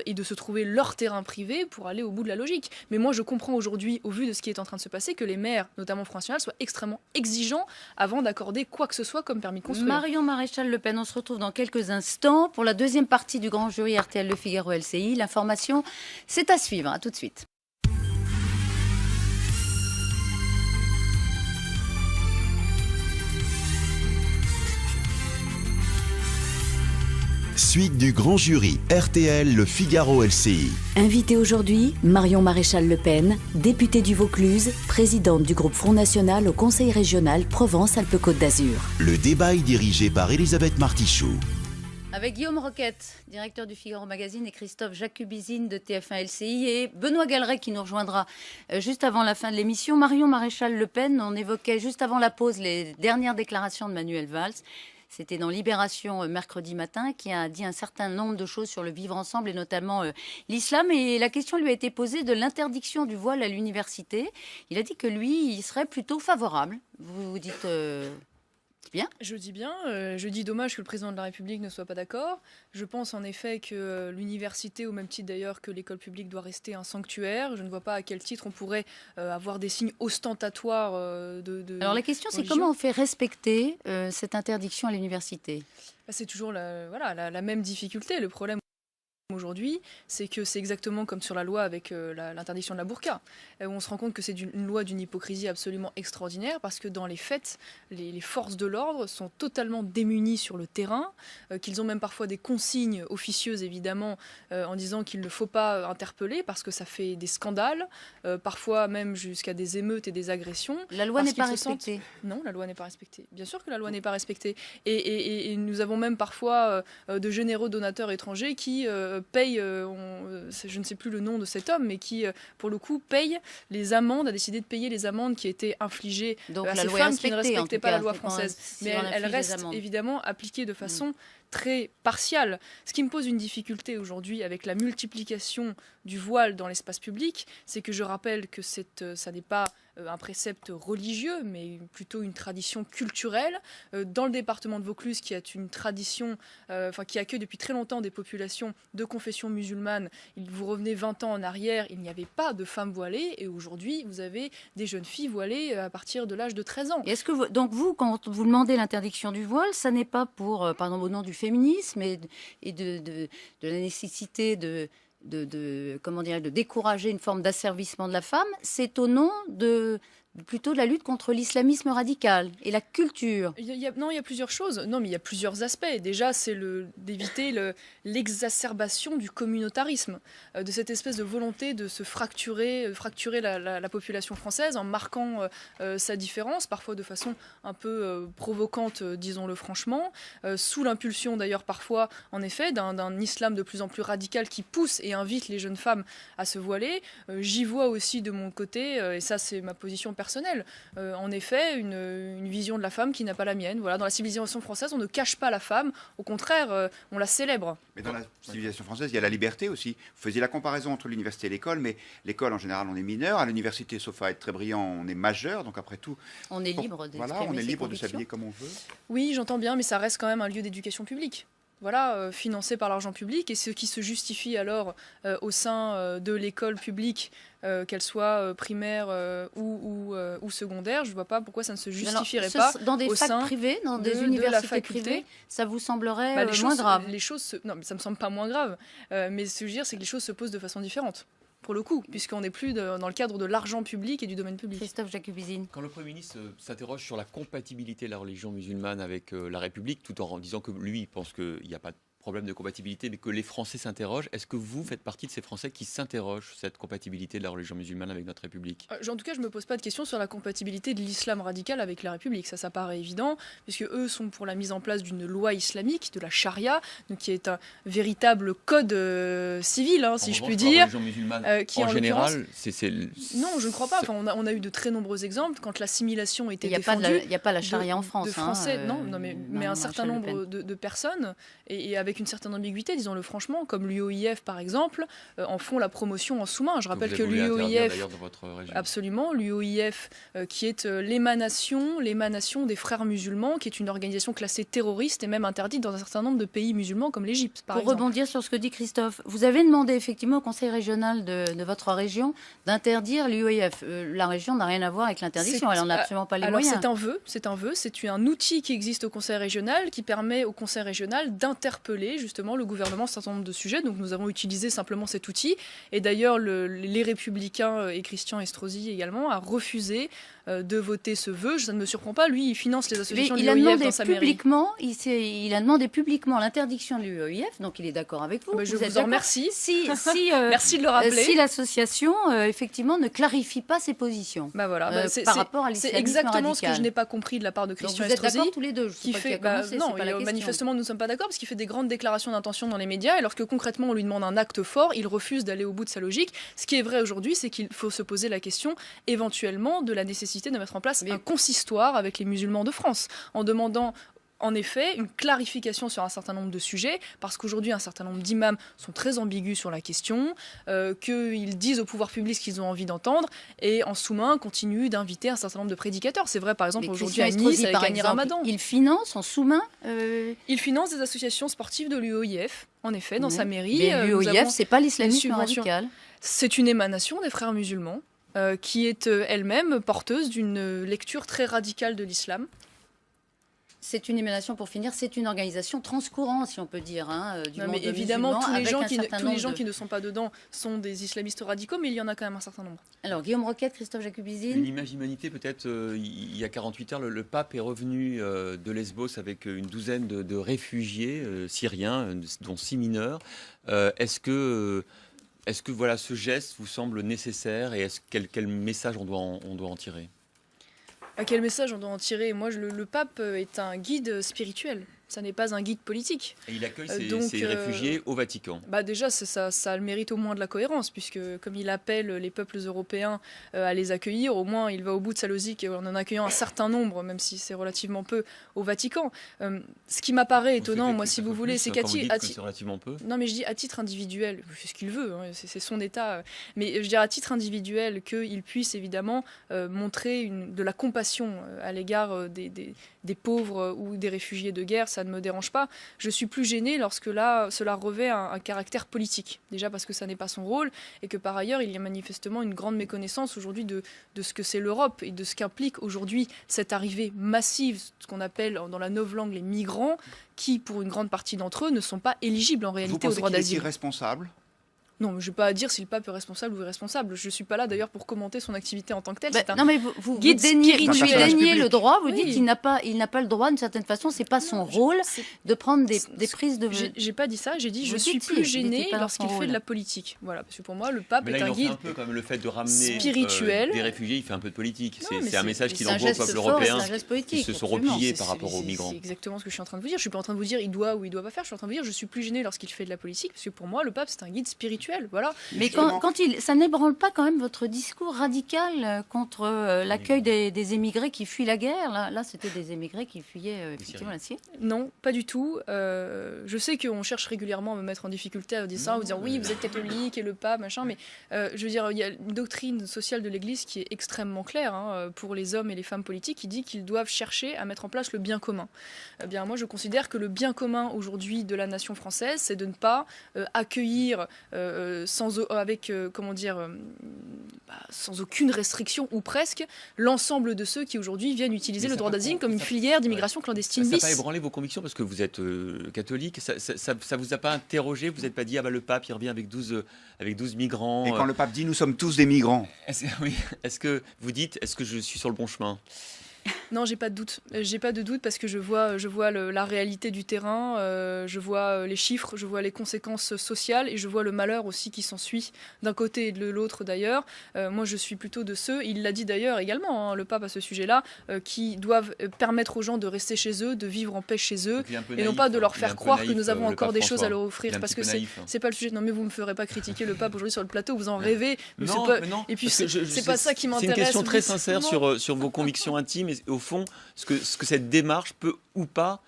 et de se trouver leur terrain privé pour aller au bout de la logique. Mais moi, je comprends aujourd'hui, au vu de ce qui est en train de se passer, que les maires, notamment Front National, soient extrêmement exigeants avant d'accorder quoi que ce soit comme permis de construire. Marion Maréchal Le Pen, on se retrouve dans quelques instants pour la deuxième partie du grand jury RTL Le Figaro LCI. L'information, c'est à suivre. À tout de suite. Suite du grand jury RTL Le Figaro LCI. Invitée aujourd'hui, Marion Maréchal Le Pen, députée du Vaucluse, présidente du groupe Front National au Conseil régional Provence-Alpes-Côte d'Azur. Le débat est dirigé par Elisabeth Martichoux. Avec Guillaume Roquette, directeur du Figaro Magazine, et Christophe Jacubizine de TF1 LCI, et Benoît Galeret qui nous rejoindra juste avant la fin de l'émission. Marion Maréchal Le Pen, on évoquait juste avant la pause les dernières déclarations de Manuel Valls. C'était dans Libération mercredi matin, qui a dit un certain nombre de choses sur le vivre ensemble et notamment l'islam. Et la question lui a été posée de l'interdiction du voile à l'université. Il a dit que lui, il serait plutôt favorable. Vous dites... Bien. Je dis bien. Je dis dommage que le président de la République ne soit pas d'accord. Je pense en effet que l'université, au même titre d'ailleurs que l'école publique, doit rester un sanctuaire. Je ne vois pas à quel titre on pourrait avoir des signes ostentatoires de Alors la question, c'est comment on fait respecter cette interdiction à l'université ? C'est toujours la même difficulté. Le problème aujourd'hui, c'est que c'est exactement comme sur la loi avec l'interdiction de la burqa, où on se rend compte que c'est une loi d'une hypocrisie absolument extraordinaire, parce que dans les faits, les forces de l'ordre sont totalement démunies sur le terrain, qu'ils ont même parfois des consignes officieuses, évidemment, en disant qu'il ne faut pas interpeller, parce que ça fait des scandales, parfois même jusqu'à des émeutes et des agressions. La loi n'est pas respectée. Non, la loi n'est pas respectée. Bien sûr que la loi n'est pas respectée. Et nous avons même parfois de généreux donateurs étrangers qui paye, je ne sais plus le nom de cet homme, mais qui, pour le coup, paye les amendes, a décidé de payer les amendes qui étaient infligées à ces femmes qui ne respectaient pas la loi française. Mais elle reste évidemment appliquée de façon très partiale. Ce qui me pose une difficulté aujourd'hui avec la multiplication du voile dans l'espace public, c'est que je rappelle que ça n'est pas un précepte religieux, mais plutôt une tradition culturelle. Dans le département de Vaucluse, qui a une tradition, qui accueille depuis très longtemps des populations de confession musulmane, vous revenez 20 ans en arrière, il n'y avait pas de femmes voilées, et aujourd'hui, vous avez des jeunes filles voilées à partir de l'âge de 13 ans. Et est-ce que donc vous, quand vous demandez l'interdiction du voile, ça n'est pas pour, par exemple, au nom du féminisme et de la nécessité de décourager une forme d'asservissement de la femme, c'est au nom plutôt de la lutte contre l'islamisme radical et la culture. Il y a plusieurs choses. Non, mais il y a plusieurs aspects. Déjà, c'est d'éviter l'exacerbation du communautarisme, de cette espèce de volonté de se fracturer la population française en marquant sa différence, parfois de façon un peu provocante, disons-le franchement, sous l'impulsion d'ailleurs parfois, en effet, d'un islam de plus en plus radical qui pousse et invite les jeunes femmes à se voiler. J'y vois aussi de mon côté, et ça c'est ma position personnelle, en effet, une vision de la femme qui n'a pas la mienne. Voilà, dans la civilisation française, on ne cache pas la femme, au contraire, on la célèbre. Mais dans la civilisation française, il y a la liberté aussi. Vous faisiez la comparaison entre l'université et l'école, mais l'école, en général, on est mineur. À l'université, sauf à être très brillant, on est majeur. Donc après tout, on est libre de s'habiller comme on veut. Oui, j'entends bien, mais ça reste quand même un lieu d'éducation publique. Voilà, financé par l'argent public, et ce qui se justifie alors au sein de l'école publique, qu'elle soit primaire ou secondaire, je ne vois pas pourquoi ça ne se justifierait pas dans des au facs sein privées, dans des universités privées, ça vous semblerait moins grave. Non, mais ça me semble pas moins grave. Mais ce que je veux dire, c'est que les choses se posent de façon différente. Pour le coup, puisqu'on n'est plus dans le cadre de l'argent public et du domaine public. Christophe Jacubizine. Quand le Premier ministre s'interroge sur la compatibilité de la religion musulmane avec la République, tout en disant que lui, il pense qu'il n'y a pas de problème de compatibilité, mais que les Français s'interrogent, est-ce que vous faites partie de ces Français qui s'interrogent sur cette compatibilité de la religion musulmane avec notre République ? En tout cas, je ne me pose pas de questions sur la compatibilité de l'islam radical avec la République. Ça paraît évident, puisque eux sont pour la mise en place d'une loi islamique, de la charia, donc qui est un véritable code civil, si je puis dire. La religion musulmane, qui en général, Non, je ne crois pas. Enfin, on a eu de très nombreux exemples quand l'assimilation était défendue. Il n'y a pas la charia en France. De Français, mais un certain nombre de personnes, et avec une certaine ambiguïté, disons-le franchement, comme l'UOIF par exemple, en font la promotion en sous-main. Je rappelle que l'UOIF, absolument, l'UOIF qui est l'émanation des frères musulmans, qui est une organisation classée terroriste et même interdite dans un certain nombre de pays musulmans comme l'Égypte, par exemple. Pour rebondir sur ce que dit Christophe, vous avez demandé effectivement au Conseil régional de votre région d'interdire l'UOIF. La région n'a rien à voir avec l'interdiction, elle n'en a absolument pas les moyens. C'est un outil qui existe au Conseil régional qui permet au Conseil régional d'interpeller justement le gouvernement sur un certain nombre de sujets. Donc nous avons utilisé simplement cet outil. Et d'ailleurs, les Républicains et Christian Estrosi également a refusé de voter ce vœu. Ça ne me surprend pas. Lui, il finance les associations de l'UOIF dans sa mairie. Il a demandé publiquement l'interdiction de l'UOIF, donc il est d'accord avec vous. Je vous en remercie. Merci de le rappeler. Si l'association, effectivement, ne clarifie pas ses positions par rapport à l'islamisme c'est exactement radical. Ce que je n'ai pas compris de la part de Christian Estrosi. Vous êtes d'accord tous les deux. Non, manifestement, nous ne sommes pas d'accord parce qu'il fait des grandes déclaration d'intention dans les médias, et lorsque concrètement on lui demande un acte fort, il refuse d'aller au bout de sa logique. Ce qui est vrai aujourd'hui, c'est qu'il faut se poser la question éventuellement de la nécessité de mettre en place un consistoire avec les musulmans de France, en demandant en effet une clarification sur un certain nombre de sujets, parce qu'aujourd'hui un certain nombre d'imams sont très ambigus sur la question, qu'ils disent au pouvoir public ce qu'ils ont envie d'entendre, et en sous-main continuent d'inviter un certain nombre de prédicateurs. C'est vrai par exemple aujourd'hui à Nice avec Annie Ramadan. Il finance en sous-main Il finance des associations sportives de l'UOIF, en effet, dans sa mairie. Mais l'UOIF, c'est pas l'islamisme radical. C'est une émanation des frères musulmans, qui est elle-même porteuse d'une lecture très radicale de l'islam. C'est une émanation, pour finir, c'est une organisation transcourant, si on peut dire, du monde mais évidemment, tous les gens qui ne sont pas dedans sont des islamistes radicaux, mais il y en a quand même un certain nombre. Alors, Guillaume Roquette, Christophe Jacubizine. Une image d'humanité, peut-être, il y a 48 heures, le pape est revenu de Lesbos avec une douzaine de réfugiés syriens, dont 6 mineurs. Est-ce que voilà, ce geste vous semble nécessaire, et quel message on doit en tirer ? Quel message on doit en tirer ? Moi, le pape est un guide spirituel. Ça n'est pas un guide politique. Et il accueille ces réfugiés au Vatican. Déjà, ça a le mérite au moins de la cohérence, puisque comme il appelle les peuples européens à les accueillir, au moins il va au bout de sa logique en accueillant un certain nombre, même si c'est relativement peu, au Vatican. Ce qui m'apparaît étonnant, moi, si vous voulez, c'est qu'à Non, mais je dis à titre individuel, c'est ce qu'il veut, c'est son État. Mais je dirais à titre individuel qu'il puisse évidemment montrer de la compassion à l'égard des pauvres ou des réfugiés de guerre. Ça ne me dérange pas. Je suis plus gênée lorsque cela revêt un caractère politique. Déjà parce que ça n'est pas son rôle, et que par ailleurs, il y a manifestement une grande méconnaissance aujourd'hui de ce que c'est l'Europe et de ce qu'implique aujourd'hui cette arrivée massive, ce qu'on appelle dans la novlangue les migrants, qui, pour une grande partie d'entre eux, ne sont pas éligibles en réalité au droit d'asile. Vous pensez qu'il est irresponsable ? Non, je ne vais pas dire si le pape est responsable ou irresponsable. Je ne suis pas là d'ailleurs pour commenter son activité en tant que telle. Non, mais vous déniez le droit. Vous dites qu'il n'a pas le droit, d'une certaine façon. C'est pas son rôle de prendre des prises de. J'ai pas dit ça. J'ai dit je suis plus gênée lorsqu'il fait de la politique. Voilà, parce que pour moi le pape est un guide un peu comme le fait de ramener spirituel. Des réfugiés. Il fait un peu de politique. C'est un message qu'il envoie au peuple européen qui se sont repliés par rapport aux migrants. C'est exactement ce que je suis en train de vous dire. Je suis pas en train de vous dire il doit ou il doit pas faire. Je suis en train de vous dire je suis plus gênée lorsqu'il fait de la politique, parce que pour moi le pape c'est un guide spirituel. Voilà. Mais ça n'ébranle pas quand même votre discours radical contre l'accueil des émigrés qui fuient la guerre. Là, c'était des émigrés qui fuyaient effectivement la Syrie. Non, pas du tout. Je sais qu'on cherche régulièrement à me mettre en difficulté à dire ça, en disant oui, vous êtes catholique et le pape, machin. Mais je veux dire, il y a une doctrine sociale de l'Église qui est extrêmement claire pour les hommes et les femmes politiques, qui dit qu'ils doivent chercher à mettre en place le bien commun. Eh bien, moi, je considère que le bien commun aujourd'hui de la nation française, c'est de ne pas accueillir sans aucune restriction ou presque l'ensemble de ceux qui aujourd'hui viennent utiliser le droit d'asile comme une filière d'immigration clandestine bis. Ça n'a pas ébranlé vos convictions parce que vous êtes catholique. Ça vous a pas interrogé? Vous n'êtes pas dit le pape il revient avec 12 migrants? Et quand le pape dit nous sommes tous des migrants, est-ce que vous dites est-ce que je suis sur le bon chemin? Non, j'ai pas de doute. J'ai pas de doute parce que je vois la réalité du terrain, je vois les chiffres, je vois les conséquences sociales et je vois le malheur aussi qui s'ensuit d'un côté et de l'autre d'ailleurs. Moi, je suis plutôt de ceux, il l'a dit d'ailleurs également, le pape à ce sujet-là, qui doivent permettre aux gens de rester chez eux, de vivre en paix chez eux, et non pas de leur faire croire que nous avons encore des choses à leur offrir, parce que c'est pas le sujet. Non, mais vous me ferez pas critiquer le pape aujourd'hui sur le plateau, vous en rêvez. Non. Et puis c'est pas ça qui m'intéresse. C'est une question très sincère sur vos convictions intimes et au fond ce que cette démarche peut ou pas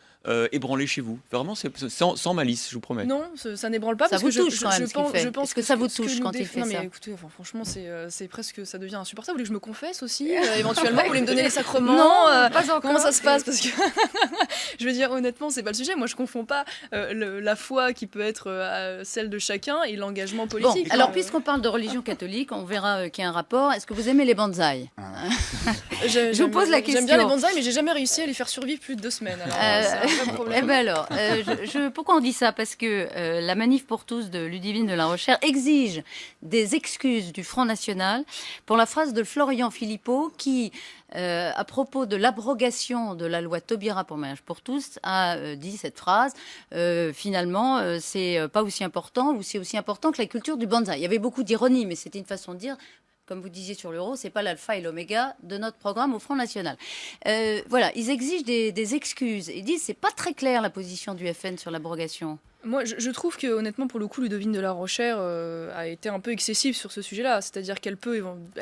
ébranler chez vous. Vraiment, c'est sans malice, je vous promets. Non, ça n'ébranle pas. Ça parce vous que touche quand même, je pense. Est-ce que ça vous touche quand il fait ça? Non, mais écoutez, franchement, c'est presque, ça devient insupportable. Vous voulez que je me confesse aussi éventuellement? Vous voulez me donner les sacrements? Non, pas encore. Comment ça se passe? Parce que je veux dire, honnêtement, c'est pas le sujet. Moi, je confonds pas la foi qui peut être celle de chacun et l'engagement politique. Bon, alors, puisqu'on parle de religion catholique, on verra qu'il y a un rapport. Est-ce que vous aimez les bonsaïs? Je vous pose la question. J'aime bien les bonsaïs, mais j'ai jamais réussi à les faire survivre plus de 2 semaines. C'est un vrai problème. Alors, pourquoi on dit ça? Parce que la Manif pour tous de Ludivine de la Rochère exige des excuses du Front National pour la phrase de Florian Philippot qui, à propos de l'abrogation de la loi Taubira pour mariage pour tous, a dit cette phrase. Finalement, c'est pas aussi important, ou c'est aussi important que la culture du bonsaï. Il y avait beaucoup d'ironie, mais c'était une façon de dire. Comme vous disiez sur l'euro, c'est pas l'alpha et l'oméga de notre programme au Front National. Voilà, ils exigent des excuses. Ils disent c'est pas très clair la position du FN sur l'abrogation. Moi, je trouve que, honnêtement, pour le coup, Ludovine de la Rochère a été un peu excessive sur ce sujet-là. C'est-à-dire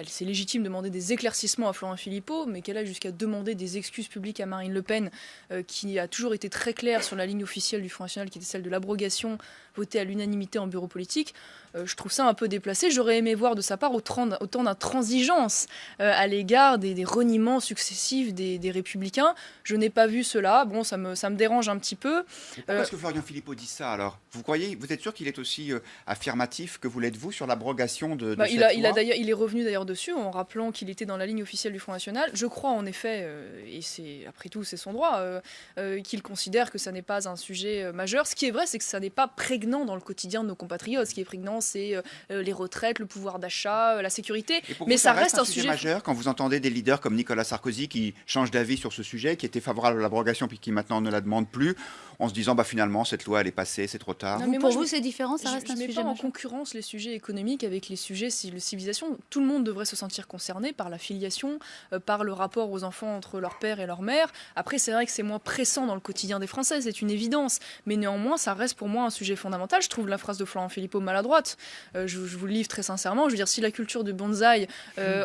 c'est légitime de demander des éclaircissements à Florent Philippot, mais qu'elle a jusqu'à demander des excuses publiques à Marine Le Pen, qui a toujours été très claire sur la ligne officielle du Front National, qui était celle de l'abrogation votée à l'unanimité en bureau politique. Je trouve ça un peu déplacé. J'aurais aimé voir de sa part autant d'intransigeance à l'égard des reniements successifs des Républicains. Je n'ai pas vu cela. Bon, ça me dérange un petit peu. Pourquoi est-ce que Florian Philippot dit ça alors ? Vous êtes sûr qu'il est aussi affirmatif que vous l'êtes-vous sur l'abrogation de cette loi ? Il est revenu d'ailleurs dessus en rappelant qu'il était dans la ligne officielle du Front National. Je crois en effet, et après tout c'est son droit, qu'il considère que ça n'est pas un sujet majeur. Ce qui est vrai, c'est que ça n'est pas prégnant dans le quotidien de nos compatriotes. Ce qui est prégnant, c'est les retraites, le pouvoir d'achat, la sécurité. Mais ça reste un sujet majeur quand vous entendez des leaders comme Nicolas Sarkozy qui changent d'avis sur ce sujet, qui était favorable à l'abrogation puis qui maintenant ne la demande plus, en se disant finalement cette loi elle est passée, c'est trop tard. Non, mais pour vous c'est différent, ça reste un sujet majeur. Je ne mets pas en concurrence les sujets économiques avec les sujets de civilisation. Tout le monde devrait se sentir concerné par la filiation, par le rapport aux enfants entre leur père et leur mère. Après, c'est vrai que c'est moins pressant dans le quotidien des Français, c'est une évidence. Mais néanmoins, ça reste pour moi un sujet fondamental. Je trouve la phrase de Florent Philippot maladroite. Je vous le livre très sincèrement. Je veux dire, si la culture du bonsaï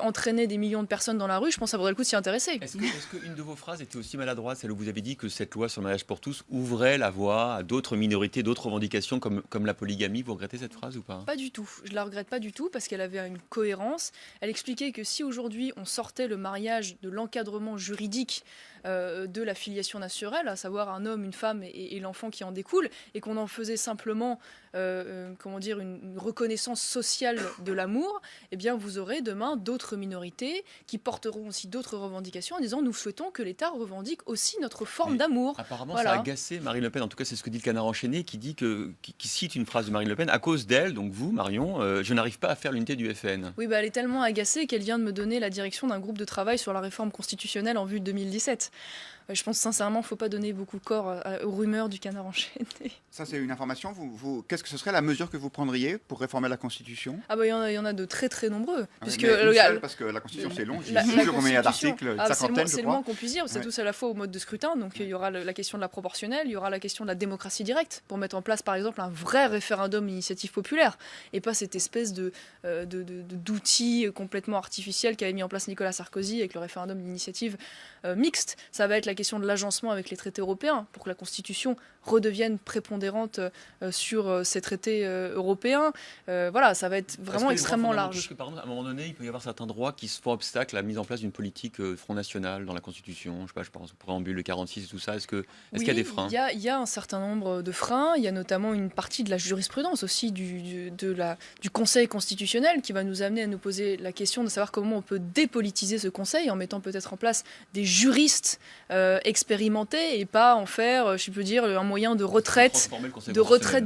entraînait des millions de personnes dans la rue, je pense que ça vaudrait le coup de s'y intéresser. Est-ce qu'une de vos phrases était aussi maladroite, celle où vous avez dit que cette loi sur le mariage pour tous ouvrait la voie à d'autres minorités, d'autres revendications comme la polygamie? Vous regrettez cette phrase ou pas? Pas du tout. Je la regrette pas du tout parce qu'elle avait une cohérence. Elle expliquait que si aujourd'hui on sortait le mariage de l'encadrement juridique de la filiation naturelle, à savoir un homme, une femme et l'enfant qui en découle, et qu'on en faisait simplement une reconnaissance sociale de l'amour, eh bien vous aurez demain d'autres minorités qui porteront aussi d'autres revendications en disant nous souhaitons que l'État revendique aussi notre forme d'amour. Apparemment, voilà. Ça a agacé Marine Le Pen. En tout cas, c'est ce que dit le Canard enchaîné, qui cite une phrase de Marine Le Pen. À cause d'elle, donc vous, Marion, je n'arrive pas à faire l'unité du FN. Oui, elle est tellement agacée qu'elle vient de me donner la direction d'un groupe de travail sur la réforme constitutionnelle en vue de 2017. Je pense sincèrement qu'il ne faut pas donner beaucoup corps aux rumeurs du Canard enchaîné. Ça, c'est une information. Qu'est-ce que ce serait la mesure que vous prendriez pour réformer la Constitution? Il y en a de très très nombreux. Parce que la Constitution, c'est long. La combien d'articles? Une cinquantaine, c'est le moins qu'on puisse dire. C'est tous à la fois au mode de scrutin. Donc il y aura la question de la proportionnelle, il y aura la question de la démocratie directe, pour mettre en place par exemple un vrai référendum d'initiative populaire, et pas cette espèce d'outil complètement artificiel qu'avait mis en place Nicolas Sarkozy avec le référendum d'initiative mixte. Ça va être la question de l'agencement avec les traités européens pour que la Constitution redevienne prépondérante sur ces traités européens. Voilà, ça va être vraiment extrêmement large. Parce que, par exemple, à un moment donné, il peut y avoir certains droits qui se font obstacle à la mise en place d'une politique Front National dans la Constitution. Je pense au préambule, le 46 et tout ça. Est-ce qu'il y a des freins? Il y a un certain nombre de freins. Il y a notamment une partie de la jurisprudence aussi du Conseil constitutionnel qui va nous amener à nous poser la question de savoir comment on peut dépolitiser ce Conseil en mettant peut-être en place des juristes expérimentés et pas en faire, je peux dire, un moyen de retraite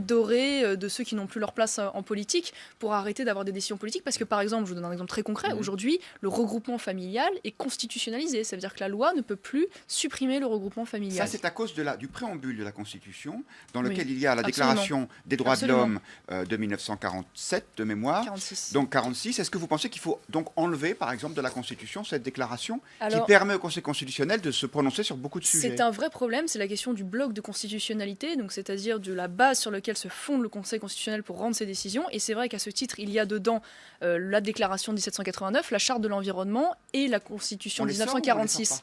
dorée de ceux qui n'ont plus leur place en politique pour arrêter d'avoir des décisions politiques. Parce que, par exemple, je vous donne un exemple très concret, aujourd'hui, le regroupement familial est constitutionnalisé. Ça veut dire que la loi ne peut plus supprimer le regroupement familial. Ça, c'est à cause du préambule de la Constitution, dans lequel il y a la Déclaration des droits de l'homme de 1947, de mémoire. 46. Donc 46. Est-ce que vous pensez qu'il faut donc enlever, par exemple, de la Constitution cette déclaration qui permet au Conseil constitutionnel de se prononcer sur beaucoup de sujets? C'est un vrai problème, c'est la question du bloc de constitutionnalité, donc c'est-à-dire de la base sur laquelle se fonde le Conseil constitutionnel pour rendre ses décisions. Et c'est vrai qu'à ce titre, il y a dedans la déclaration de 1789, la charte de l'environnement et la Constitution de 1946.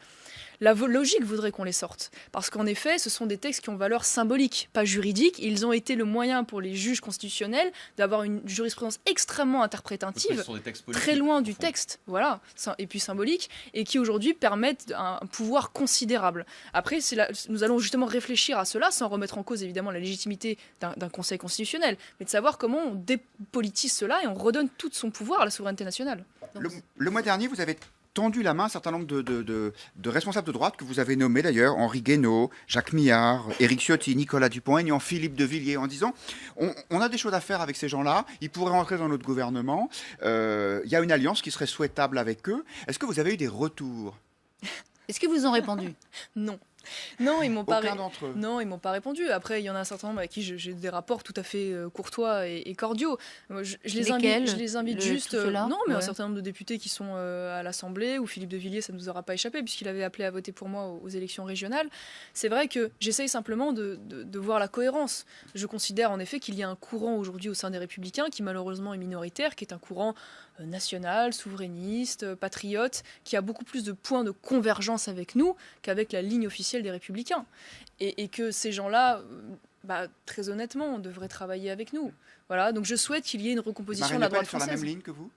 La logique voudrait qu'on les sorte. Parce qu'en effet, ce sont des textes qui ont valeur symbolique, pas juridique. Ils ont été le moyen pour les juges constitutionnels d'avoir une jurisprudence extrêmement interprétative, très loin du texte, voilà, et puis symbolique, et qui aujourd'hui permettent un pouvoir considérable. Après, nous allons justement réfléchir à cela, sans remettre en cause évidemment la légitimité d'un Conseil constitutionnel, mais de savoir comment on dépolitise cela et on redonne tout son pouvoir à la souveraineté nationale. Le mois dernier, vous avez tendu la main à un certain nombre de responsables de droite que vous avez nommés d'ailleurs, Henri Guénaud, Jacques Millard, Éric Ciotti, Nicolas Dupont-Aignan, Philippe de Villiers, en disant on a des choses à faire avec ces gens-là, ils pourraient rentrer dans notre gouvernement, il y a une alliance qui serait souhaitable avec eux. Est-ce que vous avez eu des retours? Est-ce qu'ils vous ont répondu? Non. Non, ils m'ont pas Aucun d'entre eux. Non, ils m'ont pas répondu. Après, il y en a un certain nombre avec qui j'ai des rapports tout à fait courtois et cordiaux. Moi, je les invite juste. Non, mais un certain nombre de députés qui sont à l'Assemblée, ou Philippe de Villiers, ça ne nous aura pas échappé puisqu'il avait appelé à voter pour moi aux élections régionales. C'est vrai que j'essaye simplement de voir la cohérence. Je considère en effet qu'il y a un courant aujourd'hui au sein des Républicains qui malheureusement est minoritaire, qui est un courant national, souverainiste, patriote, qui a beaucoup plus de points de convergence avec nous qu'avec la ligne officielle des Républicains. Et que ces gens-là, très honnêtement, devraient travailler avec nous. Voilà, donc je souhaite qu'il y ait une recomposition de la droite française. Marine Le Pen est sur la même ligne que vous ?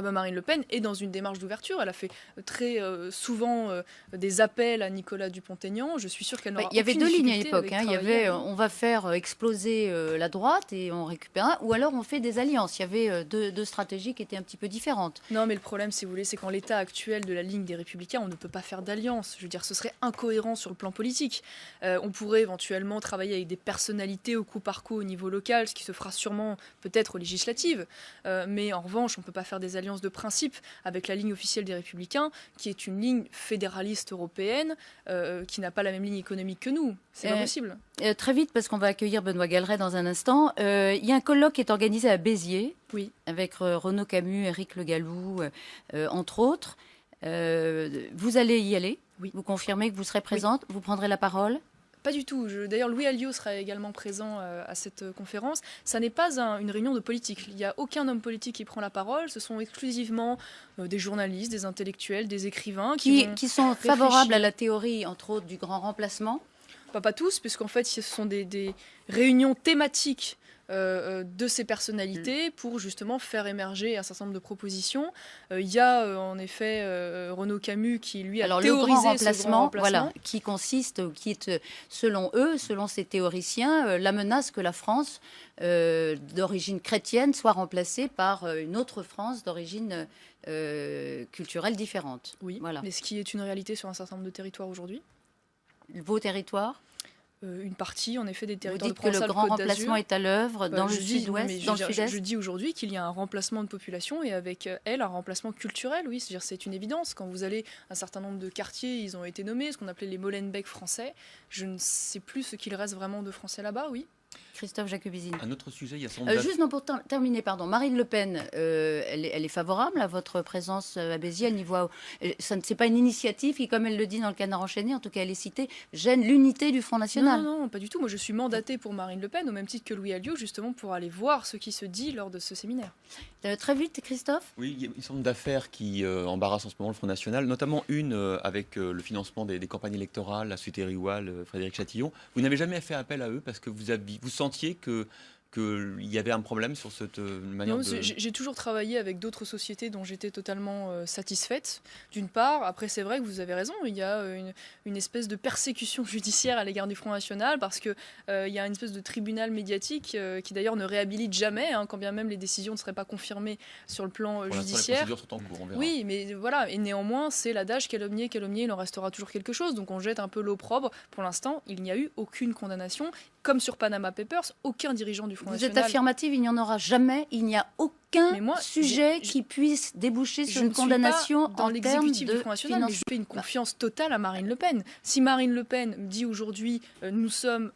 Marine Le Pen est dans une démarche d'ouverture. Elle a fait très souvent des appels à Nicolas Dupont-Aignan. Je suis sûre qu'elle n'aura aucune difficulté. Il y avait 2 lignes à l'époque. Il y avait on va faire exploser la droite et on récupère un, ou alors on fait des alliances. Il y avait deux stratégies qui étaient un petit peu différentes. Non, mais le problème, si vous voulez, c'est qu'en l'état actuel de la ligne des Républicains, on ne peut pas faire d'alliance. Je veux dire, ce serait incohérent sur le plan politique. On pourrait éventuellement travailler avec des personnalités au coup par coup au niveau local, ce qui se fera sûrement peut-être aux législatives. Mais en revanche, on ne peut pas faire des alliances de principe avec la ligne officielle des Républicains, qui est une ligne fédéraliste européenne, qui n'a pas la même ligne économique que nous. C'est pas possible. Très vite, parce qu'on va accueillir Benoît Galeret dans un instant. Il y a un colloque qui est organisé à Béziers, avec Renaud Camus, Éric Le Gallou, entre autres. Vous allez y aller ? Oui. Vous confirmez que vous serez présente ? Vous prendrez la parole ? Pas du tout. D'ailleurs, Louis Alliot sera également présent à cette conférence. Ça n'est pas une réunion de politique. Il n'y a aucun homme politique qui prend la parole. Ce sont exclusivement des journalistes, des intellectuels, des écrivains qui sont favorables à la théorie, entre autres, du grand remplacement. Pas tous, puisqu'en fait, ce sont des réunions thématiques de ces personnalités pour justement faire émerger un certain nombre de propositions. Il y a en effet Renaud Camus qui lui a théorisé ce grand remplacement. Voilà, qui est selon eux, selon ces théoriciens, la menace que la France d'origine chrétienne soit remplacée par une autre France d'origine culturelle différente. Oui, voilà. Mais ce qui est une réalité sur un certain nombre de territoires aujourd'hui. Vos territoires ? Une partie, en effet, des territoires de Provence-Alpes-Côte d'Azur. Vous dites que le grand remplacement est à l'œuvre dans le sud-ouest, dans le sud-est. Je dis aujourd'hui qu'il y a un remplacement de population et avec elle, un remplacement culturel, oui. C'est une évidence. Quand vous allez un certain nombre de quartiers, ils ont été nommés, ce qu'on appelait les Molenbeek français. Je ne sais plus ce qu'il reste vraiment de français là-bas, oui. Christophe Jacobizine. Un autre sujet, il y a son juste pour terminer, Marine Le Pen, elle est favorable à votre présence à Béziers. Elle n'y voit, c'est pas une initiative qui, comme elle le dit dans le Canard enchaîné, en tout cas elle est citée, gêne l'unité du Front National. Non, pas du tout. Moi, je suis mandatée pour Marine Le Pen, au même titre que Louis Alliot, justement pour aller voir ce qui se dit lors de ce séminaire. Très vite, Christophe. Oui, il y a une sorte d'affaires qui embarrasse en ce moment le Front National, notamment une avec le financement des campagnes électorales, la Suté Rioual, Frédéric Chatillon. Vous n'avez jamais fait appel à eux parce que vous sentiez qu'il y avait un problème sur cette manière de... J'ai toujours travaillé avec d'autres sociétés dont j'étais totalement satisfaite, d'une part. Après, c'est vrai que vous avez raison, il y a une espèce de persécution judiciaire à l'égard du Front National, parce qu'il y a une espèce de tribunal médiatique qui d'ailleurs ne réhabilite jamais, quand bien même les décisions ne seraient pas confirmées sur le plan judiciaire. Les procédures sont en cours, on verra. Oui, mais voilà, et néanmoins, c'est l'adage calomnier, il en restera toujours quelque chose, donc on jette un peu l'opprobre. Pour l'instant, il n'y a eu aucune condamnation. Comme sur Panama Papers, aucun dirigeant du Front National... Vous êtes affirmative, il n'y en aura jamais, il n'y a aucun sujet qui puisse déboucher sur une condamnation dans l'exécutif du Front National, mais je fais une confiance totale à Marine Le Pen. Si Marine Le Pen me dit aujourd'hui nous sommes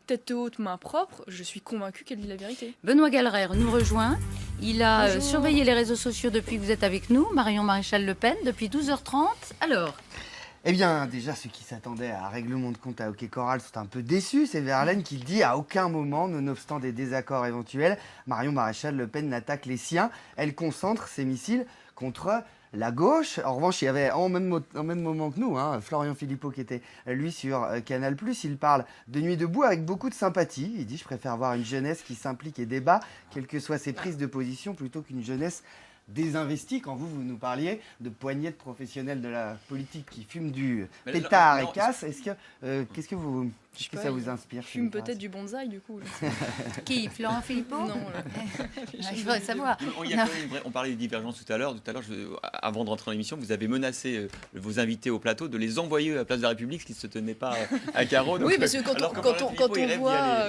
tête haute, main propre, je suis convaincue qu'elle dit la vérité. Benoît Galeret nous rejoint. Il a surveillé les réseaux sociaux depuis que vous êtes avec nous, Marion Maréchal Le Pen, depuis 12h30. Alors... Eh bien, déjà, ceux qui s'attendaient à un règlement de compte à Hockey Coral sont un peu déçus. C'est Verlaine qui dit à aucun moment, nonobstant des désaccords éventuels, Marion Maréchal Le Pen n'attaque les siens. Elle concentre ses missiles contre la gauche. En revanche, il y avait en même moment que nous, Florian Philippot qui était lui sur Canal+. Il parle de Nuit debout avec beaucoup de sympathie. Il dit « Je préfère voir une jeunesse qui s'implique et débat, quelles que soient ses prises de position, plutôt qu'une jeunesse désinvestis. Quand vous nous parliez de poignées de professionnels de la politique qui fument du pétard et casse, qu'est-ce que ça vous inspire? Fume peut-être du bonsaï du coup. Qui? Florent Philippot? Non. Je voudrais savoir. On parlait des divergences tout à l'heure. Avant de rentrer dans l'émission, vous avez menacé vos invités au plateau de les envoyer à la place de la République, ce qui ne se tenait pas à carreau. Oui, parce que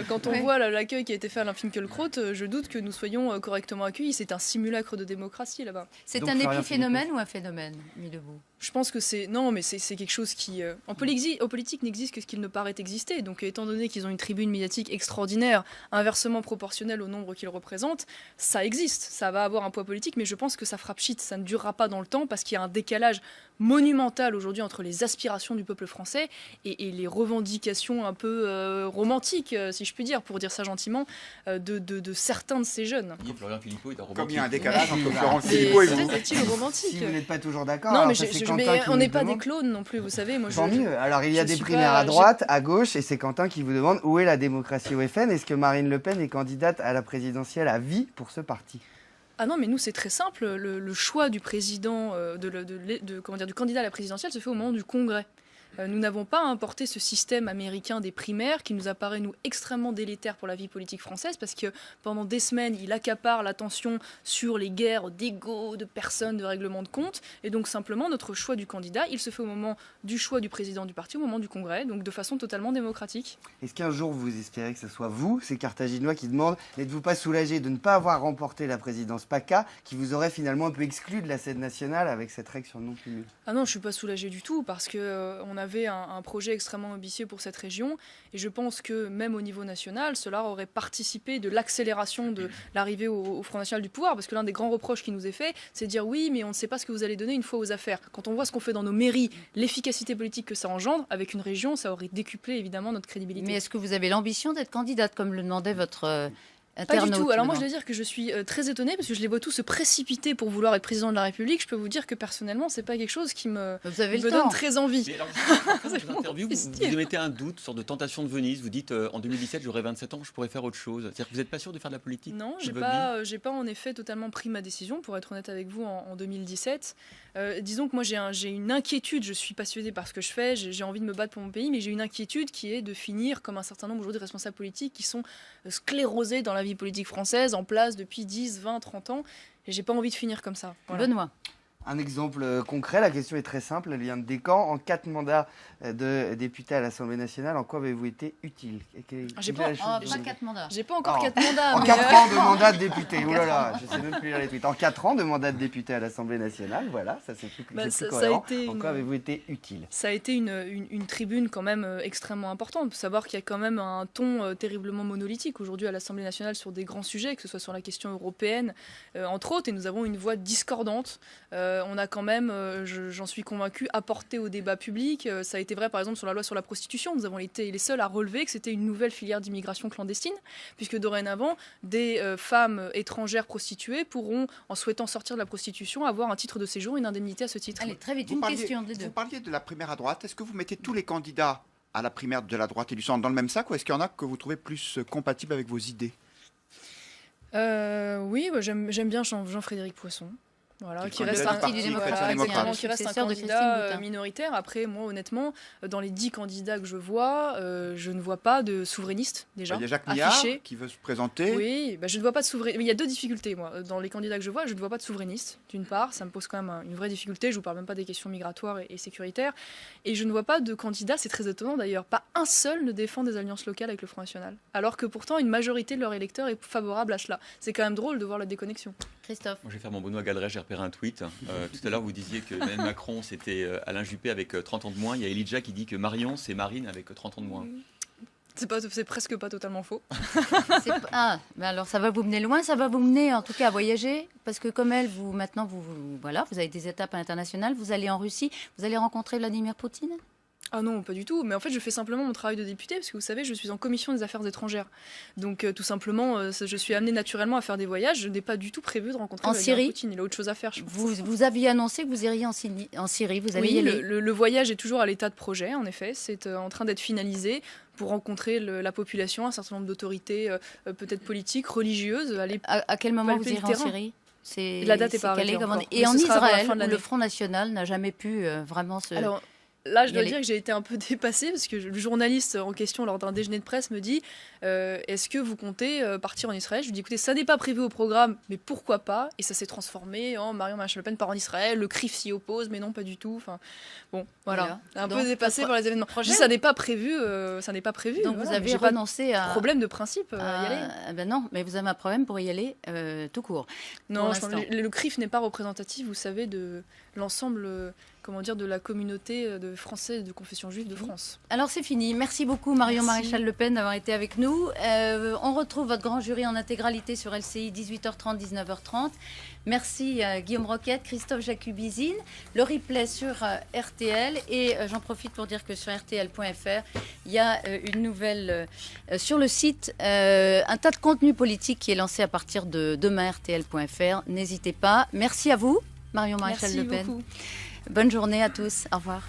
quand on voit l'accueil qui a été fait à Alain Finkielkraut, je doute que nous soyons correctement accueillis. C'est un simulacre de démocratie là-bas. C'est un épiphénomène ou un phénomène, Nuit debout? Je pense que c'est quelque chose qui en politique n'existe que ce qu'il ne paraît exister. Donc étant donné qu'ils ont une tribune médiatique extraordinaire, inversement proportionnelle au nombre qu'ils représentent, ça existe, ça va avoir un poids politique, mais je pense que ça fera pchit, ça ne durera pas dans le temps parce qu'il y a un décalage monumental aujourd'hui entre les aspirations du peuple français et les revendications un peu romantiques, si je puis dire, pour dire ça gentiment, de certains de ces jeunes. Florian Philippot est un romantique. Comme il y a un décalage entre Florent Philippot et vous. C'est romantique. Si vous n'êtes pas toujours d'accord, non, mais on n'est pas des clones non plus, vous savez. Moi, tant mieux. Alors il y a des primaires à droite, à gauche, et c'est Quentin qui vous demande où est la démocratie au FN. Est-ce que Marine Le Pen est candidate à la présidentielle à vie pour ce parti? Ah non, mais nous, c'est très simple. Le choix du président, du candidat à la présidentielle se fait au moment du Congrès. Nous n'avons pas importé ce système américain des primaires qui nous apparaît, nous, extrêmement délétère pour la vie politique française parce que pendant des semaines, il accapare l'attention sur les guerres d'ego, de personnes, de règlements de compte. Et donc, simplement, notre choix du candidat, il se fait au moment du choix du président du parti, au moment du Congrès, donc de façon totalement démocratique. Est-ce qu'un jour, vous espérez que ce soit vous, ces Carthaginois, qui demandent, n'êtes-vous pas soulagé de ne pas avoir remporté la présidence PACA, qui vous aurait finalement un peu exclu de la scène nationale avec cette règle sur le non-cumul? Ah non, je ne suis pas soulagé du tout parce qu'on avait un projet extrêmement ambitieux pour cette région et je pense que même au niveau national, cela aurait participé de l'accélération de l'arrivée au Front National du pouvoir parce que l'un des grands reproches qui nous est fait, c'est de dire oui, mais on ne sait pas ce que vous allez donner une fois aux affaires. Quand on voit ce qu'on fait dans nos mairies, l'efficacité politique que ça engendre, avec une région, ça aurait décuplé évidemment notre crédibilité. Mais est-ce que vous avez l'ambition d'être candidate, comme le demandait votre... Pas du tout. Alors moi je dois dire que je suis très étonnée parce que je les vois tous se précipiter pour vouloir être président de la République. Je peux vous dire que personnellement c'est pas quelque chose qui me donne très envie. Mais alors, vous émettez un doute, une sorte de tentation de Venise. Vous dites en 2017 j'aurai 27 ans, je pourrais faire autre chose. C'est-à-dire que vous n'êtes pas sûr de faire de la politique? Non, j'ai pas en effet totalement pris ma décision pour être honnête avec vous en 2017. Disons que moi j'ai une inquiétude, je suis passionnée par ce que je fais, j'ai envie de me battre pour mon pays, mais j'ai une inquiétude qui est de finir comme un certain nombre aujourd'hui de responsables politiques qui sont sclérosés dans la vie politique française, en place depuis 10, 20, 30 ans, et j'ai pas envie de finir comme ça. Voilà. Benoît. Un exemple concret, la question est très simple, elle vient de Descamps. En 4 mandats de député à l'Assemblée nationale, en quoi avez-vous été utile? J'ai pas 4 mandats. J'ai pas encore 4 mandats. En 4 ans de mandat de député, oh là là, je sais même plus lire les tweets. En 4 ans de mandat de député à l'Assemblée nationale, voilà, ça c'est plus cohérent. En quoi avez-vous été utile? Ça a été une tribune quand même extrêmement importante. Il faut savoir qu'il y a quand même un ton terriblement monolithique aujourd'hui à l'Assemblée nationale sur des grands sujets, que ce soit sur la question européenne, entre autres, et nous avons une voix discordante. On a quand même, j'en suis convaincue, apporté au débat public. Ça a été vrai par exemple sur la loi sur la prostitution. Nous avons été les seuls à relever que c'était une nouvelle filière d'immigration clandestine, puisque dorénavant, des femmes étrangères prostituées pourront, en souhaitant sortir de la prostitution, avoir un titre de séjour et une indemnité à ce titre. Allez, très vite, une question des deux. Vous parliez de la primaire à droite. Est-ce que vous mettez tous les candidats à la primaire de la droite et du centre dans le même sac, ou est-ce qu'il y en a que vous trouvez plus compatibles avec vos idées? Oui, j'aime bien Jean-Frédéric Poisson. Voilà, qui reste un candidat minoritaire. Après, moi, honnêtement, dans les 10 candidats que je vois, je ne vois pas de souverainiste, déjà. Il y a Jacques Millard qui veut se présenter. Oui, je ne vois pas de souverainiste. Mais il y a deux difficultés, moi. Dans les candidats que je vois, je ne vois pas de souverainiste, d'une part. Ça me pose quand même une vraie difficulté. Je ne vous parle même pas des questions migratoires et sécuritaires. Et je ne vois pas de candidat, c'est très étonnant d'ailleurs, pas un seul ne défend des alliances locales avec le Front National. Alors que pourtant, une majorité de leurs électeurs est favorable à cela. C'est quand même drôle de voir la déconnexion. Christophe. Moi, je vais faire mon Benoît Galeret, j'ai repéré un tweet. Tout à l'heure, vous disiez que Emmanuel Macron, c'était Alain Juppé avec 30 ans de moins. Il y a Elijah qui dit que Marion, c'est Marine avec 30 ans de moins. C'est presque pas totalement faux. Mais alors ça va vous mener loin, ça va vous mener en tout cas à voyager, parce que comme elle, vous avez des étapes internationales, vous allez en Russie, vous allez rencontrer Vladimir Poutine? Ah non, pas du tout. Mais en fait, je fais simplement mon travail de député, parce que vous savez, je suis en commission des affaires étrangères. Donc, tout simplement, je suis amenée naturellement à faire des voyages. Je n'ai pas du tout prévu de rencontrer Vladimir Poutine. Il a autre chose à faire. Vous aviez annoncé que vous iriez en Syrie. Vous allez y aller. Le voyage est toujours à l'état de projet, en effet. C'est en train d'être finalisé pour rencontrer la population, un certain nombre d'autorités, peut-être politiques, religieuses. À quel moment vous irez en Syrie? La date n'est pas arrêtée encore. Et en Israël, où le Front National n'a jamais pu vraiment se... Alors, là, je dois dire que j'ai été un peu dépassée parce que le journaliste en question lors d'un déjeuner de presse me dit est-ce que vous comptez partir en Israël? Je lui dis écoutez, ça n'est pas prévu au programme, mais pourquoi pas? Et ça s'est transformé en Marion Maréchal Le Pen part en Israël, le CRIF s'y oppose, mais non, pas du tout. Enfin, bon, voilà. Un peu dépassée par les événements. Je dis ça n'est pas prévu, Donc vous avez renoncé à... problème de principe à y aller. Ben non, mais vous avez un problème pour y aller tout court. Non, le CRIF n'est pas représentatif, vous savez, de l'ensemble de la communauté de Français de confession juive de France. Alors c'est fini. Merci beaucoup Marion Maréchal Le Pen d'avoir été avec nous. On retrouve votre grand jury en intégralité sur LCI 18h30, 19h30. Merci Guillaume Roquette, Christophe Jacubizine. Le replay sur RTL et j'en profite pour dire que sur rtl.fr, il y a une nouvelle sur le site, un tas de contenu politique qui est lancé à partir de demain rtl.fr. N'hésitez pas. Merci à vous Marion Maréchal Le Pen. Beaucoup. Bonne journée à tous. Au revoir.